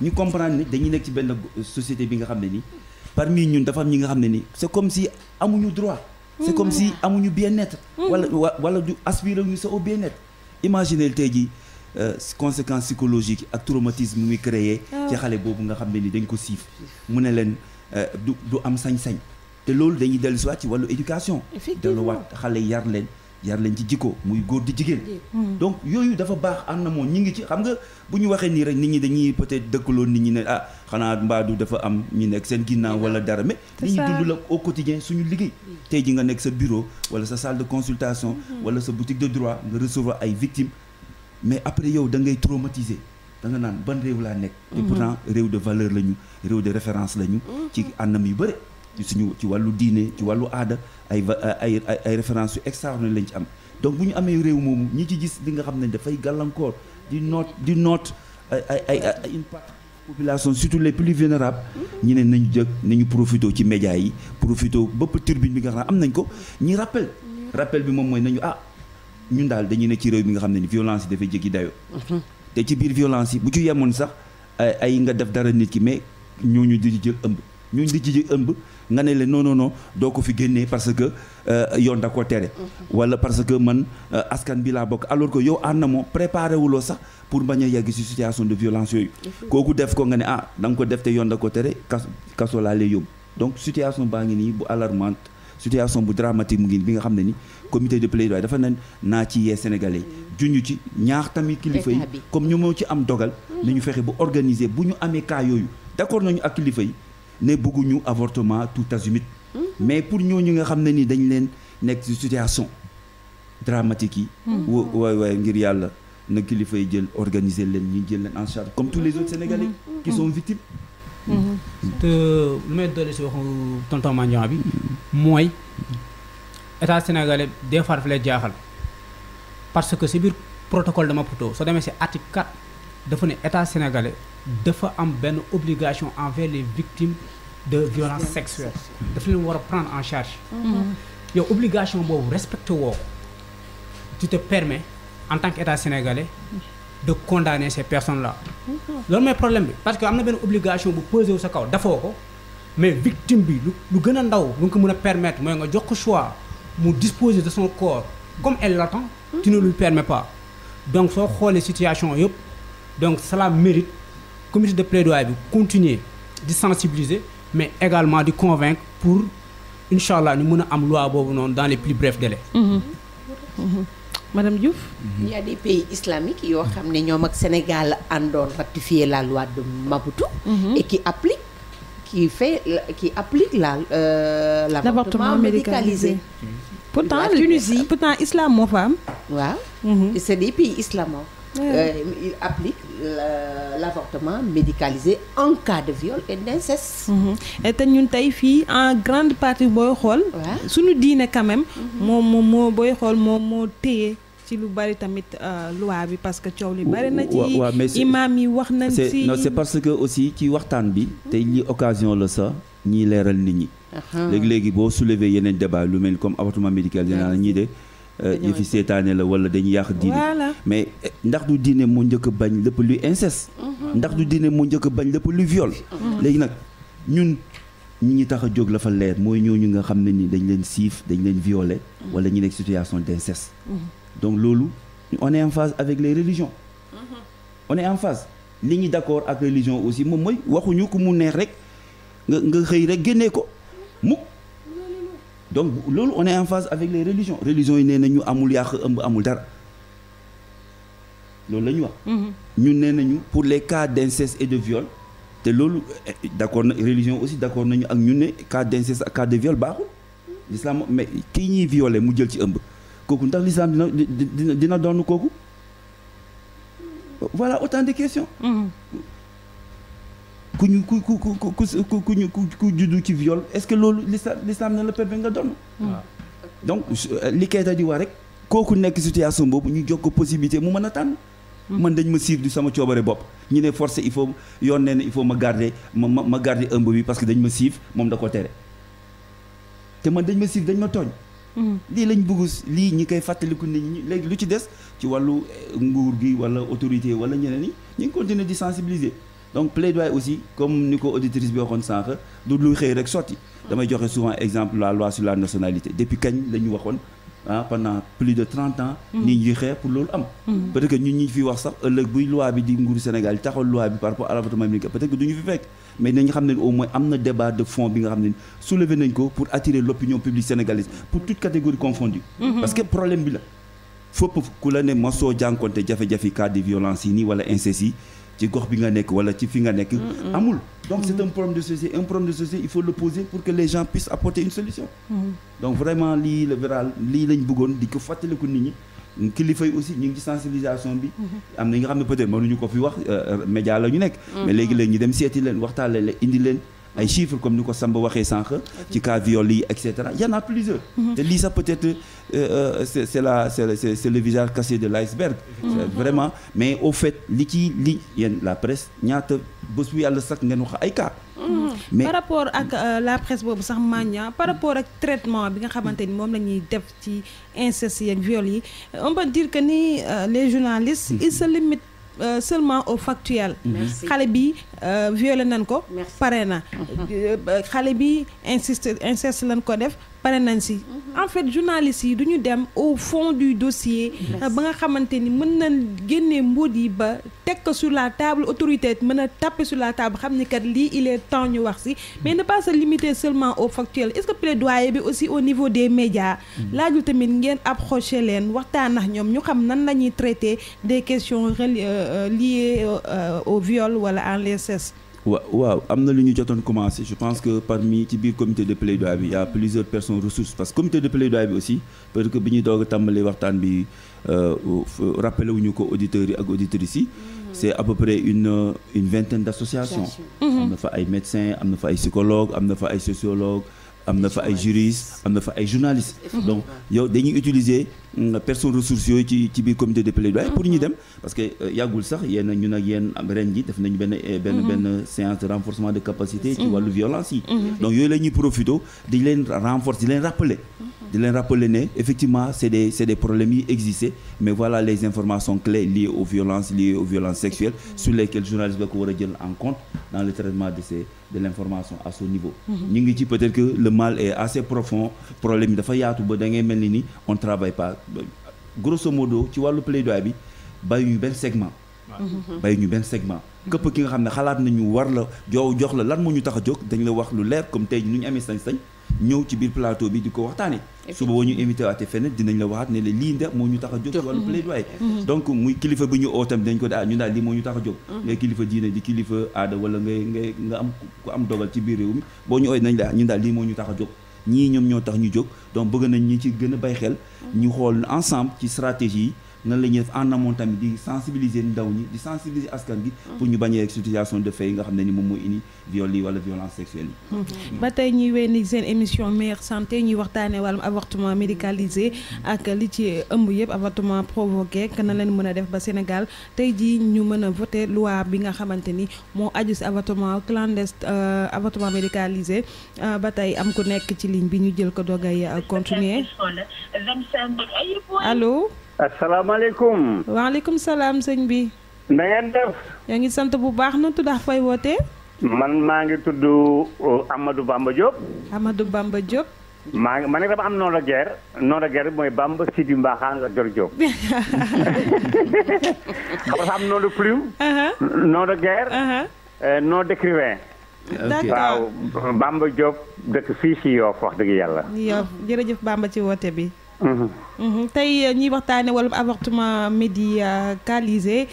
ñu comprendre ni dañuy nekk ci benn société bi nga xam ne ni parmi ñun dafa am ñi nga xam ne ni c'est comme si amuñu droit c'est comme si amuñu bien-être wala du aspirer ñu sa au bien-être. Imaginez tey jii conséquences psychologiques ak traumatisme muy créé ci xale boobu nga xam ne ni dañ ko siif mu ne leen du am sañ-sañ te loolu dañuy dellu si waat ci wàllu éducation delluwaat xale yar leen ci jikko muy góor di jigéen donc yooyu dafa baax am na moom ñi ngi ci xam nga bu ñu waxee nii rek nit ñi dañuy peut-être dëkkaloon nit ñi ne xanaa mbaadu dafa am ñu nekk seen ginnaaw wala dara mais nit ñi dund la au quotidien suñu liggéey tey ji nga nekk sa bureau wala sa salle de consultation wala sa boutique de droit nga recevoir ay victimes mais après yow da ngay traumatisé da nga naan ban réew laa nekk te pourtant réew de valeur lañu réew de référence lañu ci anam yu bëri ci wàllu diine ci wàllu aada ay références yu extraordinaire lañ ci am donc bu ñu amee réew moomu ñi ci gis li nga xam ne dafay gàllankoor di noot ay une partie population surtout les plus vulnérables ñi ne nañu jëkk nañu profité ci médias yi profité bëpp turbine bi nga xam ne am nañ ko ñi rappel bi moom mooy nañu ñun daal dañuy ne ci réew mi nga xam ne ni violence yi dafay jéggi dayoo te ci biir violence yi bu ci yemoon sax ay nga def dara nit ki mais ñooñu di jël ëmb nga ne leen non doo ko fi génnee parce que yoon da ko tere wala parce que man askan bi laa bokk alors que yow ànd na moo préparé wuloo sax pour bañ a yegg ci situation de violence yooyu kooku def ko nga ne da nga ko def te yoon da ko tere kaso laa lay yóbbu donc situation baa ngi nii bu alarmante situation bu dramatique mu ngi bi nga xam ne ni comité de plaidoyer dafa naa ci yee sénégalais junj ci ñaax tamit kilifa yi comme ñu moo ci am dogal nañu fexe bu organiser bu ñu amee cas yooyu d'accord nañu ak kilifa yi ne bëgguñu avortement tout azimut mais pour ñooñu nga xam ne ni dañ leen nekk ci situation dramatique yi waay ngir yàlla na kilifa yi jël organiser leen ñu jël leen en charge comme tous les autres sénégalais qui sont victimes te lu may dolli si waxu tonton Mandiang bi mooy état sénégalais des fois daf lay jaaxal parce que si biir protocole de Maputo soo demee si article 4 dafa ne état sénégalais dafa am benn obligation envers les victimes de violence sexuelle dafa leen war a prendre en charge yow obligation boobu respecté woo tu te permets en tant que état sénégalais de condamner ces personnes là loolu mooy problème bi parce que am na benn obligation bu posé wu sa kaw dafoo ko mais victime bi lu gën a ndaw lu nga ko mën a permettre mooy nga jox ko choix mu disposer de son corps comme elle l'attend tu ne lui permets pas donc soo xoolee situation yëpp donc cela mérite comité de plaidoyer bi continuer di sensibiliser mais également di convaincre pour incha allah ñu mën a am loi boobu noonu dans les plus brefs délais. Madame Diouf. Il y a des pays islamiques yoo xam ne ñoom ak Sénégal àndoon ratifier la loi de Maputo et qui applique l'avortement médicalisé. Pourtant la Tunisie pourtant islam moo fa am. waaw. C'est des pays islamo. Il applique l'avortement médicalisé en cas de viol et d'inceste. te ñun tey fii en grande partie booy xool. suñu diine quand même. moom moo booy xool moom moo téye ci lu bari tamit loi bi parce que coow li bari na ci. imaam yi wax nañ ci. non c'est parce que aussi ci waxtaan bi. tey lii occasion la sax ñiy leeral nit ñi. léegi boo soulever yeneen débat lu mel ni comme avortement médical dinaa la ñii de. yëfi seetaane la wala dañuy yàq diine mais ndax du diine moo njëkk a bañ lépp luy inceste ndax du diine moo njëkk a bañ lépp luy viol léegi nag ñun ñi tax a jóg la fa leer mooy ñooñu nga xam ne ni dañ leen siif dañ leen violer wala ñu nekk situation d'inceste donc loolu on est en phase avec les religions on est en phase li ñu d'accord ak religion aussi moom mooy waxuñu ku mu neex rek nga xëy rek génnee ko mukk donc loolu on est en phase avec les religions yi nee nañu amul yàq ëmb amul dara loolu la ñu wax ñun nee nañu pour les cas d'inceste et de viol te loolu d'accord na religion aussi d'accord nañu ak ñun ne cas d'inceste ak cas de viol baaxul l'islam mais kii ñuy violer mu jël ci ëmb kooku ndax l'islam dina doon kooku voilà autant de questions ku juddu ci viol est-ce que loolu l'islam ne la permet nga doon donc li Keita di wax rek kooku nekk situation boobu ñu jox ko possibilité mu mën a tànn man dañ ma siif du sama coobare bopp ñu ne forcé il faut yoon nee na il faut ma garder ma garder ëmb bi parce que dañ ma siif moom da ko tere te man dañ ma siif dañ ma tooñ lii lañ bëgg lii ñi koy fàttaliku nit ñi léegi lu ci des ci wàllu nguur gi wala autorité wala ñeneen ñi ñu ngi continuer di sensibiliser donc plaidoyer aussi comme ni ko auditrice bi waxoon sànq du luy xëy rek sotti damay joxe souvent exemple la loi sur la nationalité depuis kañ la ñu waxoon pendant plus de 30 ans nit ñi xeex pour loolu am peut-être que ñun ñi fi wax sax ëllëg buy loi bi di nguuru Sénégal taxawal loi bi par rapport à l'avortement médical peut-être que du ñu fi fekk mais nañu xam ne au moins am na débat de fond bi nga xam ne soulevé nañ ko pour attirer l'opinion publique sénégalaise pour toute catégorie confondue parce que problème bi la fépp ku la ne mosoo jànkonte jafe-jafe cas de violence yi nii wala inceste yi ci gox bi nga nekk wala ci fi nga nekk amul donc c'est un problème de société il faut le poser pour que les gens puissent apporter une solution donc vraiment lii lii lañ bëggoon di ko fàttaliku nit ñi kilifa yi aussi ñu ngi ci sensibilisation bi am na nga xam ne peut-être mënuñu ko fi wax média la ñu nekk mais léegi ñu dem seeti leen waxtaale leen indi leen ay chiffres comme ni ko Samba waxee sànq ci cas viol yi et cetera y en a plusieurs te lii sax peut-être c'est le visage cassé de l'iceberg vraiment mais au fait li yéen la presse ñaata bés bu yàlla sax ngeen wax ay cas mais par rapport ak la presse boobu sax Magna par rapport ak traitement bi nga xamante ni moom la ñuy def ci inceste yi ak viol yi on peut dire que ni les journalistes ils se limitent seulement au factuel xale bi violé nañ ko pare na xale bi inceste lañ ko def pare nañ si en fait journalistes yi duñu dem au fond du dossier ba nga xamante ni mën nañ génnee mbóot yi ba teg ko sur la table autorité mën a taper sur la table xam ni kat lii il est temps ñu wax si mais ne pas se limiter seulement au factuel est-ce que plaidoyer bi aussi au niveau des médias laajul tamit ngeen approcher leen waxtaan ak ñoom ñu xam nan la ñuy traiter des questions liées au viol wala à l'inceste waaw am na lu ñu jotoon commencé je pense que parmi ci biir comité de plaidoyer bi y a plusieurs personnes ressources parce que comité de plaidoyer bi aussi peut-être que bi ñuy doog a tàmbalee waxtaan bi rappelé wuñu ko auditeurs yi ak auditrices yi c'est à peu près une vingtaine d'associations am na fa ay médecins am na fa ay psychologues am na fa ay sociologues am na fa ay juristes am na fa ay journalistes donc yow dañuy utiliser personnes ressources yooyu ci biir comité de plaidoyer pour ñu dem parce que yàggul sax yéen ñun ak yéen am ren ji def nañu benn séance de renforcement de capacité ci wàllu violence yi donc yooyu la ñuy profité di leen renforcer di leen rappeler ne effectivement c'est des problèmes yi existent mais voilà les informations clés liées aux violences sexuelles sur lesquelles journaliste ba ko war a jël en compte dans le traitement de l'information à ce niveau ñu ngi ci peut-être que le mal est assez profond problème yi dafa yaatu ba da ngay mel ni on travaille pas grosso modo ci wàllu plaidoyer bi bàyyi ñu benn segment képp ki nga xam ne xalaat nañu war la jox la lan moo ñu tax a jóg dañ la wax lu leer comme tey nu ñu amee sañ-sañ ñëw ci biir plateau bi di ko waxtaane suba boo ñu invité waate feneen dinañ la waxaat ne la lii ndax moo ñu tax a jóg ci wàllu plaidoyer donc muy kilifa bi ñu oo tam dañ ko ñu daal lii moo ñu tax a jóg ngay kilifa diine di kilifa aada wala nga am ku am dogal ci biir réew mi boo ñu ooy nañ la ñun daal lii moo ñu tax a jóg ñii ñoom ñoo tax ñu jóg donc bëgg nañ ñi ci gën a bay xel ñu xool ensemble ci stratégie yi nan la ñuy def en amont tamit di sensibiliser ndaw ñi di sensibiliser askan gi pour ñu bañ a situation de fait yi nga xam ne ni moom mooy indi viol yi wala violence sexuelle yi. ba tey ñuy wéy ni seen émission meilleure santé ñuy waxtaanee wàllum avortement médicalisé ak li ci ëmb yëpp avortement provoqué que na leen mën a def ba Sénégal tey jii ñu mën a voter loi bi nga xamante ni moo aju si avortement clandestin avortement médicalisé ba tey am ku nekk ci ligne bi ñu jël ko doogay continuer allo. asalaamaaleykum. waaleykum salaam sëñ bi. na ngeen def. yaa ngi sant bu baax na tudd fay wootee. man maa ngi tudd Amadou Bamba Diop. Amadou Bamba Diop. man nag dama am nom de guerre mooy Bamba Sidi Mbaxaan la Dior Diop. xam nga am nom de plume. nom de guerre. nom d'écrivain. d'accord waaw Bamba Diop dëkk fii si Yoff wax dëgg yàlla. Yoff jërëjëf Bamba ci woote bi. tey ñuy waxtaane wàllum avortement médicalisé.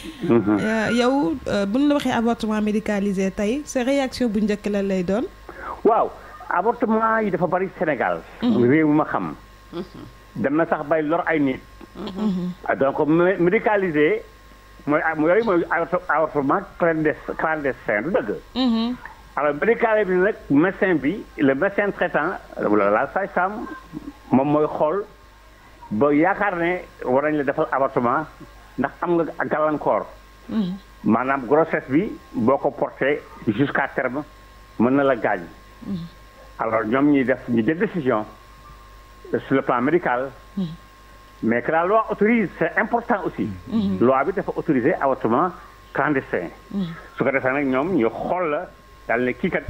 yow bu ñu la waxee avortement médicalisé tey sa réaction bu njëkk la lay doon. waaw avortement yi dafa bari Sénégal. réew mi ma xam. dem na sax bay lor ay nit. donc médicalisé mooy avortement clandestin du dëgg. alors médicalisé bi nag médecin bi le médecin traitant la sage-femme moom mooy xool. ba yaakaar ne war nañ la defal avortement ndax am nga gàllankoor. maanaam grossesse bi boo ko porté jusqu'à terme mën na la gaañ. alors ñoom ñu jël décision sur le plan médical. mais que la loi autorise c'est important aussi. loi bi dafa autoriser avortement clandestin. su ko defee nag ñoom ñu xool la daal ne kii kat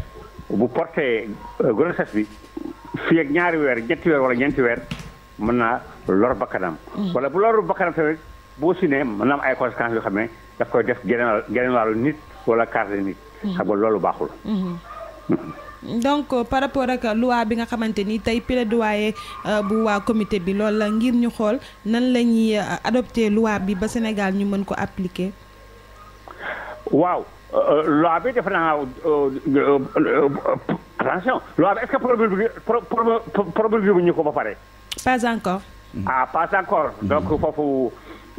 bu porté grossesse bi fii ak ñaari weer ñetti weer wala ñeenti weer. mën naa lor bakkanam. wala bu loru bakkanam tamit boo si ne mën na am ay conséquences yoo xam ne daf koy def geneen wàllu nit wala carte nit. xam nga loolu baaxul. donc par rapport ak loi bi nga xamante ni tey plaidoyer bu waa comité bi loolu la ngir ñu xool nan la ñuy adopté loi bi ba Sénégal ñu mën ko appliquer. waaw loi bi defe naa attention loi bi est-ce que promulgué bu ñu ko ba pare. Pas encore. Ah, pas encore. Donc,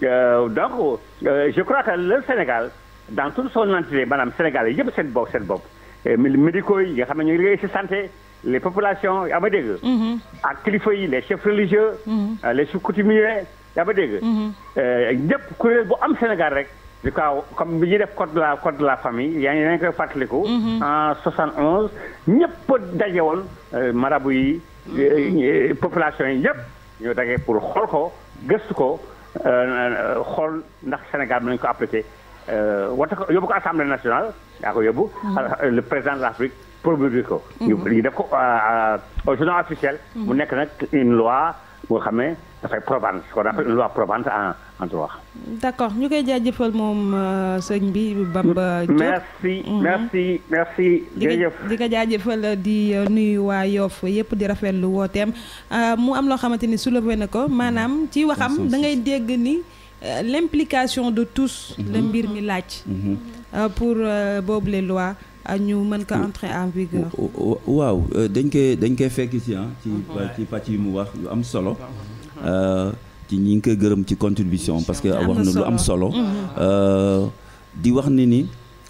je crois que le Sénégal, dans toute son entité, madame Sénégal, il y a cette bopp. Les médicaux, il y a des santé, les populations, il y a des ak kilifa yi les chefs religieux, les sous-coutumiers, il y a des ñëpp kuréel bu am Sénégal rek. du cas comme bi ñuy def code de la famille yaa ngi koy fàttaliku. en 71 ñëpp daje woon marabu yi. population yi yëpp ñoo dagee pour xool ko gëstu ko xool ndax Sénégal mën nañu ko appliqué wata ko yóbbu ko assemblée nationale yaa ko yóbbu le président de l'Afrique promulgué ko ñu def ko au journal officiel mu nekk nag une loi boo xam ne dafay probante ce qu'on appelle une loi probante en droit. d'accord ñu koy jaajëfal moom sëñ bi Bamba Diop. merci jërëjëf. di ko jaajëfal di nuyu waa Yoff yëpp di rafetlu wooteem mu am loo xamante ni soulevé na ko maanaam ci waxam da ngay dégg ni l'implication de tous la mbir mi laaj. pour boobu les lois ñu mën ko entrer en vigueur. waaw dañ koy fekk ci ci pàcc yi mu wax lu am solo. ci ñi ngi koy gërëm ci contribution parce que wax na lu am solo. di wax ne ni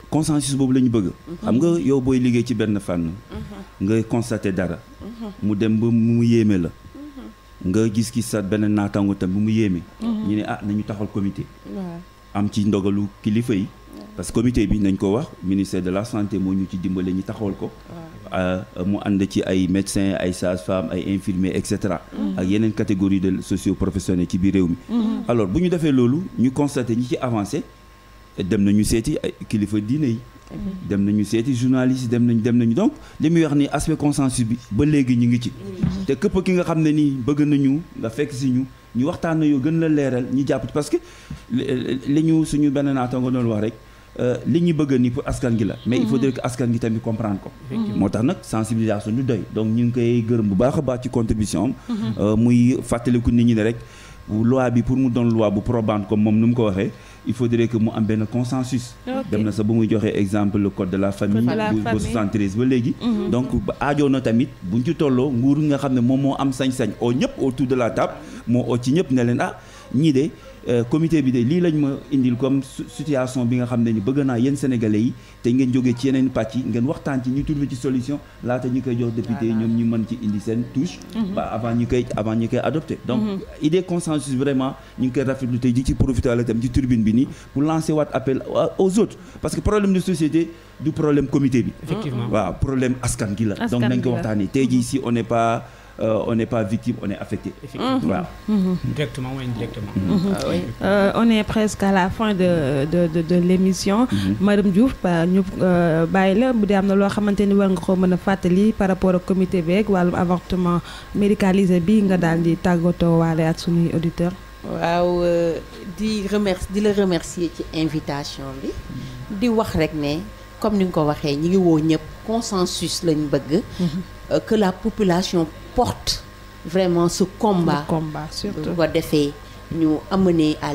consensus boobu la ñu bëgg. xam nga yow booy liggéey ci benn fànn. nga constaté dara. mu dem ba mu yéeme la. nga gis sa benn naataango tam bu mu yéeme. ñu ne nañu taxal comité. am ci ndogalu kilifa yi. parce que comité bi nañ ko wax ministère de la santé moo ñu ci dimbale ñu taxawal ko. mu ànd ci ay médecins ay sages-femmes ay infirmiers et cetera. ak yeneen catégorie de socio-professionnels ci biir réew mi. alors bu ñu defee loolu ñu constaté ñi ci avancé dem nañu seeti ay kilifa diine yi. dem nañu seeti journalistes yi dem nañu donc li muy wax ni aspect consensus bi ba léegi ñu ngi ci. te képp ki nga xam ne nii bëgg nañu nga fekk si ñu waxtaan na yoo gën la leeral ñu jàpp parce que li ñu suñu benn naataango doon wax rek. li ñu bëgg ni pour askan gi la mais il faudrait que askan gi tamit comprendre ko moo tax nag sensibilisation du doy donc ñu ngi koy gërëm bu baax a baax ci contribution am muy fàttaliku nit ñi ne rek loi bi pour mu doon loi bu probante comme moom nu mu ko waxee il faudrait que mu am benn consensus dem na sax ba muy joxee exemple le code de la famille bu 73 ba léegi donc aajoo na tamit buñ ci tolloo nguur nga xam ne moom moo am sañ-sañ oo ñëpp autour de la table moo oo ci ñëpp ne leen ñii de comité bi de lii lañ ma indil comme situation bi nga xam ne ni bëgg naa yéen sénégalais yi te ngeen jógee ci yeneen pàcc yi ngeen waxtaan ci ñu trouver ci solution laata ñu koy jox député yi ñoom ñu mën ci indi seen touche ba avant ñu koy adopté donc idée consensus vraiment ñu ngi koy rafetlu tey ji ci profité la tam ci tribune bi nii pour lancer waat appel aux autres parce que problème de société du problème comité bi effectivement waaw problème askan gi la donc nañ ko waxtaanee tey ji si on n'est pas victime, on est affecté. Voilà. Directement ou indirectement. On est presque à la fin de l'émission. Madame Diouf ñu bàyyi la bu dee am na loo xamante ni war nga ko mën a fàttali par rapport ak comité beeg wàllum avortement médicalisé bi nga daal di tàggatoo waale ak suñuy auditeurs. waaw di la remercier ci invitation bi. di wax rek ne comme ni nga ko waxee ñi ngi woo ñëpp consensus lañ bëgg. Que la population porte vraiment ce combat. Le combat surtout. bu ko defee ñu amener à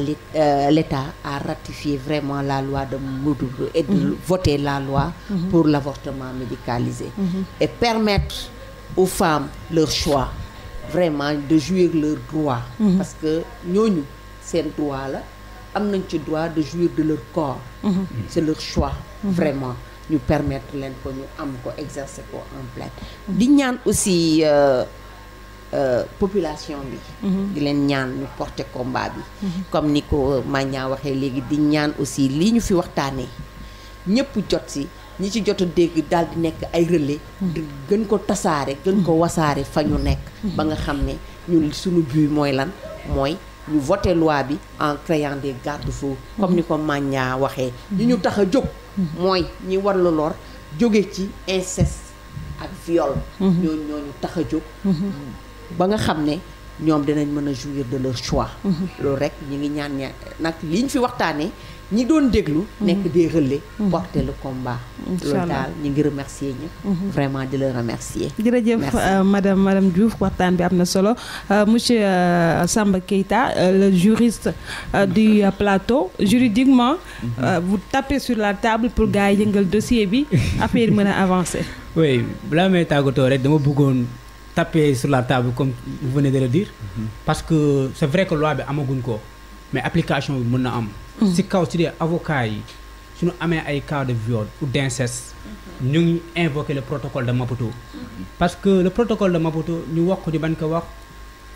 l'État à ratifier vraiment la loi de Mourou et de voter la loi pour l'avortement médicalisé. Et permettre aux femmes leur choix, vraiment de jouir leur droit. Parce que ñooñu seen droit la am nañ ci droit de jouir de leur corps. C'est leur choix vraiment. ñu permettre leen ko ñu am ko exercer ko en plein di ñaan aussi population bi di leen ñaan ñu porter combat bi comme ni ko Magna waxee léegi di ñaan aussi lii ñu fi waxtaanee ñëpp jot si ñi ci jot a dégg daal di nekk ay relais di gën ko tasaare gën ko wasaare fa ñu nekk ba nga xam ne ñun suñu but mooy lan mooy ñu voter loi bi en créant des garde-fous comme ni ko Magna waxee ñu tax a jóg mooy ñi war la lor jóge ci inceste ak viol ñooñu tax a jóg ba nga xam ne ñoom dinañ mën a jouir de leur choix loolu rek ñi ngi ñaan nag li ñu fi waxtaanee ñi doon déglu nekk des relais porter le combat loolu daal ñi ngi remercier ñëpp vraiment di la remercier jërëjëf madame Diouf waxtaan bi am na solo monsieur Samba Keita le juriste du plateau juridiquement vous tapez sur la table pour gars yi yëngal dossier bi affaire mën a avancer. Oui balaa may tàggatoo rek dama bëggoon taper sur la table comme vous venez de le dire parce que c'est vrai que loi bi amaguñ ko mais application bi mën na am si kaw si dee avocats yi suñu amee ay cas de viol ou d'inceste ñu ngi invoquer le protocole de Maputo parce que le protocole de Maputo ñu wax ko di bañ ko wax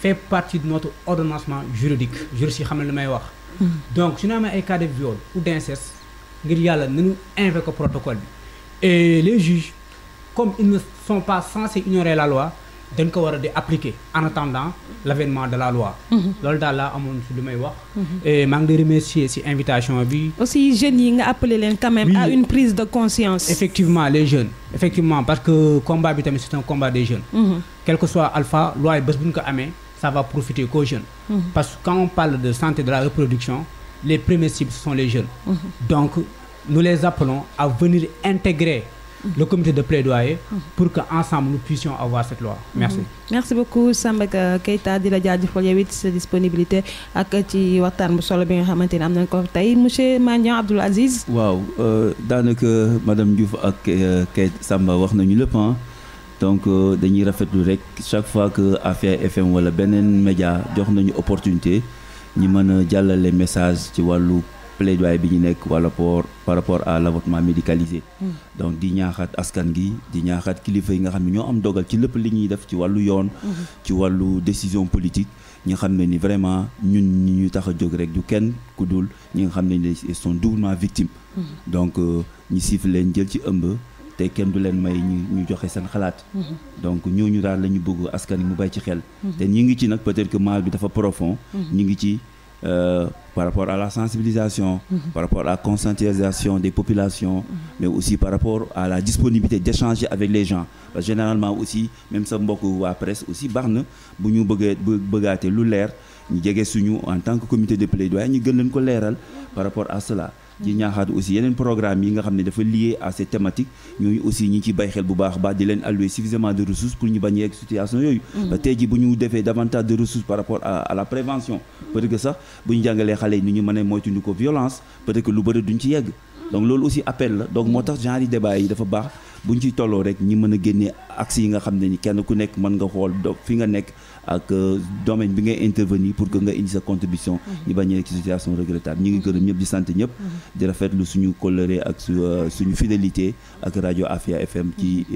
fait partie de notre ordonnancement juridique juriste yi xam ne li may wax donc suñu amee ay cas de viol ou d'inceste ngir yàlla nañu invoquer protocole bi et les juges comme ils ne sont pas censés ignorer la loi dañ ko war a di appliquer en attendant l'avènement de la loi. loolu daal laa amoon si lu may wax. et maa ngi di remercier si invitation bi. aussi jeunes yi nga appeler leen quand même. Oui. À une prise de conscience. effectivement les jeunes effectivement parce que combat bi tamit c'est un combat des jeunes. Quel que soit alpha loi yi bés bu ñu ko amee ça va profiter qu'aux jeunes. Parce que quand on parle de santé de la reproduction les premiers cibles ce sont les jeunes. Donc nous les appelons à venir intégrer. Le comité de plaidoyer pour que ensemble nous puissions avoir cette loi. Merci. Merci beaucoup Samba Keita di la jaajëfal yow it sa disponibilité ak ci waxtaan bu solo bi nga xamante ne am nañ ko tey monsieur Magnan Abdoul Aziz. waaw daanaka madame Diouf ak Keita Samba wax nañu lépp donc dañuy rafetlu rek chaque fois que Afia FM wala beneen média jox nañu opportunité ñi mën a jàllale message ci wàllu. plaidoyer bi ñu nekk wala par rapport à l'avortement médicalisé donc di ñaaxaat askan gi di ñaaxaat kilifa yi nga xam ne ñoo am dogal ci lépp li ñuy def ci wàllu yoon ci wàllu décision politique ñi nga xam ne ni vraiment ñun ñi ñu tax a jóg rek du kenn ku dul ñi nga xam ne ni ils sont doublement victimes donc ñi siif leen jël ci ëmb te kenn du leen may ñu joxe seen xalaat donc ñooñu daal la ñu bëgg askan yi mu bay ci xel te ñi ngi ci nag peut-être que mal bi dafa profond ñi ngi ci par rapport à la sensibilisation, par rapport à la conscientisation des populations, mais aussi par rapport à la disponibilité d'échanger avec les gens. Parce que généralement aussi, même sa mbokk waa presse aussi baax na bu ñu bëggaate lu leer ñu jege suñu en tant que comité de plaidoyer ñu gën leen ko leeral par rapport à cela. di ñaaxaat aussi yeneen programme yi nga xam ne dafa lié à ces thématiques ñooñu aussi ñi ci bay xel bu baax di leen allouer suffisamment de ressources pour ñu bañ yegg situation yooyu ba tey ji bu ñu defee davantage de ressources par rapport à la prévention peut-être que sax bu ñu jàngalee xale yi ni ñu mën a moytundi ko violence peut-être que lu bëri duñ ci yegg donc loolu aussi appel la donc moo tax genre yi débat yi dafa baax bu ñu ciy tolloo rek ñi mën a génnee axes yi nga xam ne ni kenn ku nekk mën nga xool fi nga nekk ak domaine bi ngay intervenir pour que nga indi sa contribution ñu bañ a nekk ci situation regrettable ñu ngi gërëm ñëpp di sant ñëpp di rafetlu suñu kóllëre ak suñu fidélité ak rajo Afia FM ci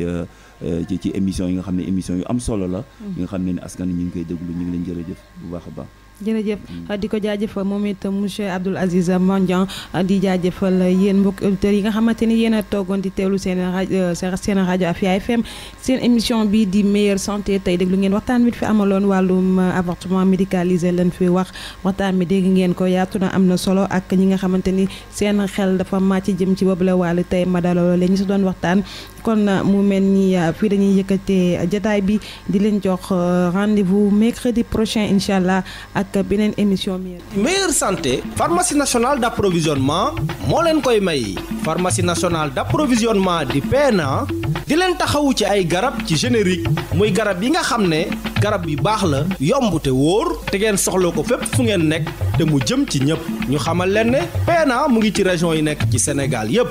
émission yi nga xam ne émission yu am solo la yi nga xam ne ni askan ñu ngi koy déglu ñu ngi leen jërëjëf bu baax a baax jërëjëf di ko jaajëfal moom it monsieur Abdoul Aziz Mandiang di jaajëfal yéen mbokk auditeurs yi nga xamante ni yéen a toogoon di teewlu seen rajo Afia FM seen émission bi di meilleure santé tey déglu ngeen waxtaan bi fi amaloon wàllum avortement médicalisé lañ fi wax waxtaan bi dégg ngeen ko yaatu na am na solo ak ñi nga xamante ni seen xel dafa màcc jëm ci boobu la wàllu tey ma daloo la ñu si doon waxtaan kon mu mel ni fii dañuy yëkkatee jotaay bi di leen jox rendez-vous mercredi prochain incha allah ak beneen émission meilleure santé pharmacie nationale d'approvisionnement moo leen koy may pharmacie nationale d'approvisionnement di PNA di leen taxawu ci ay garab ci générique muy garab yi nga xam ne garab yu baax la yomb te wóor te ngeen soxla ko fépp fu ngeen nekk te mu jëm ci ñëpp ñu xamal leen ne PNA mu ngi ci région yi nekk ci Sénégal yépp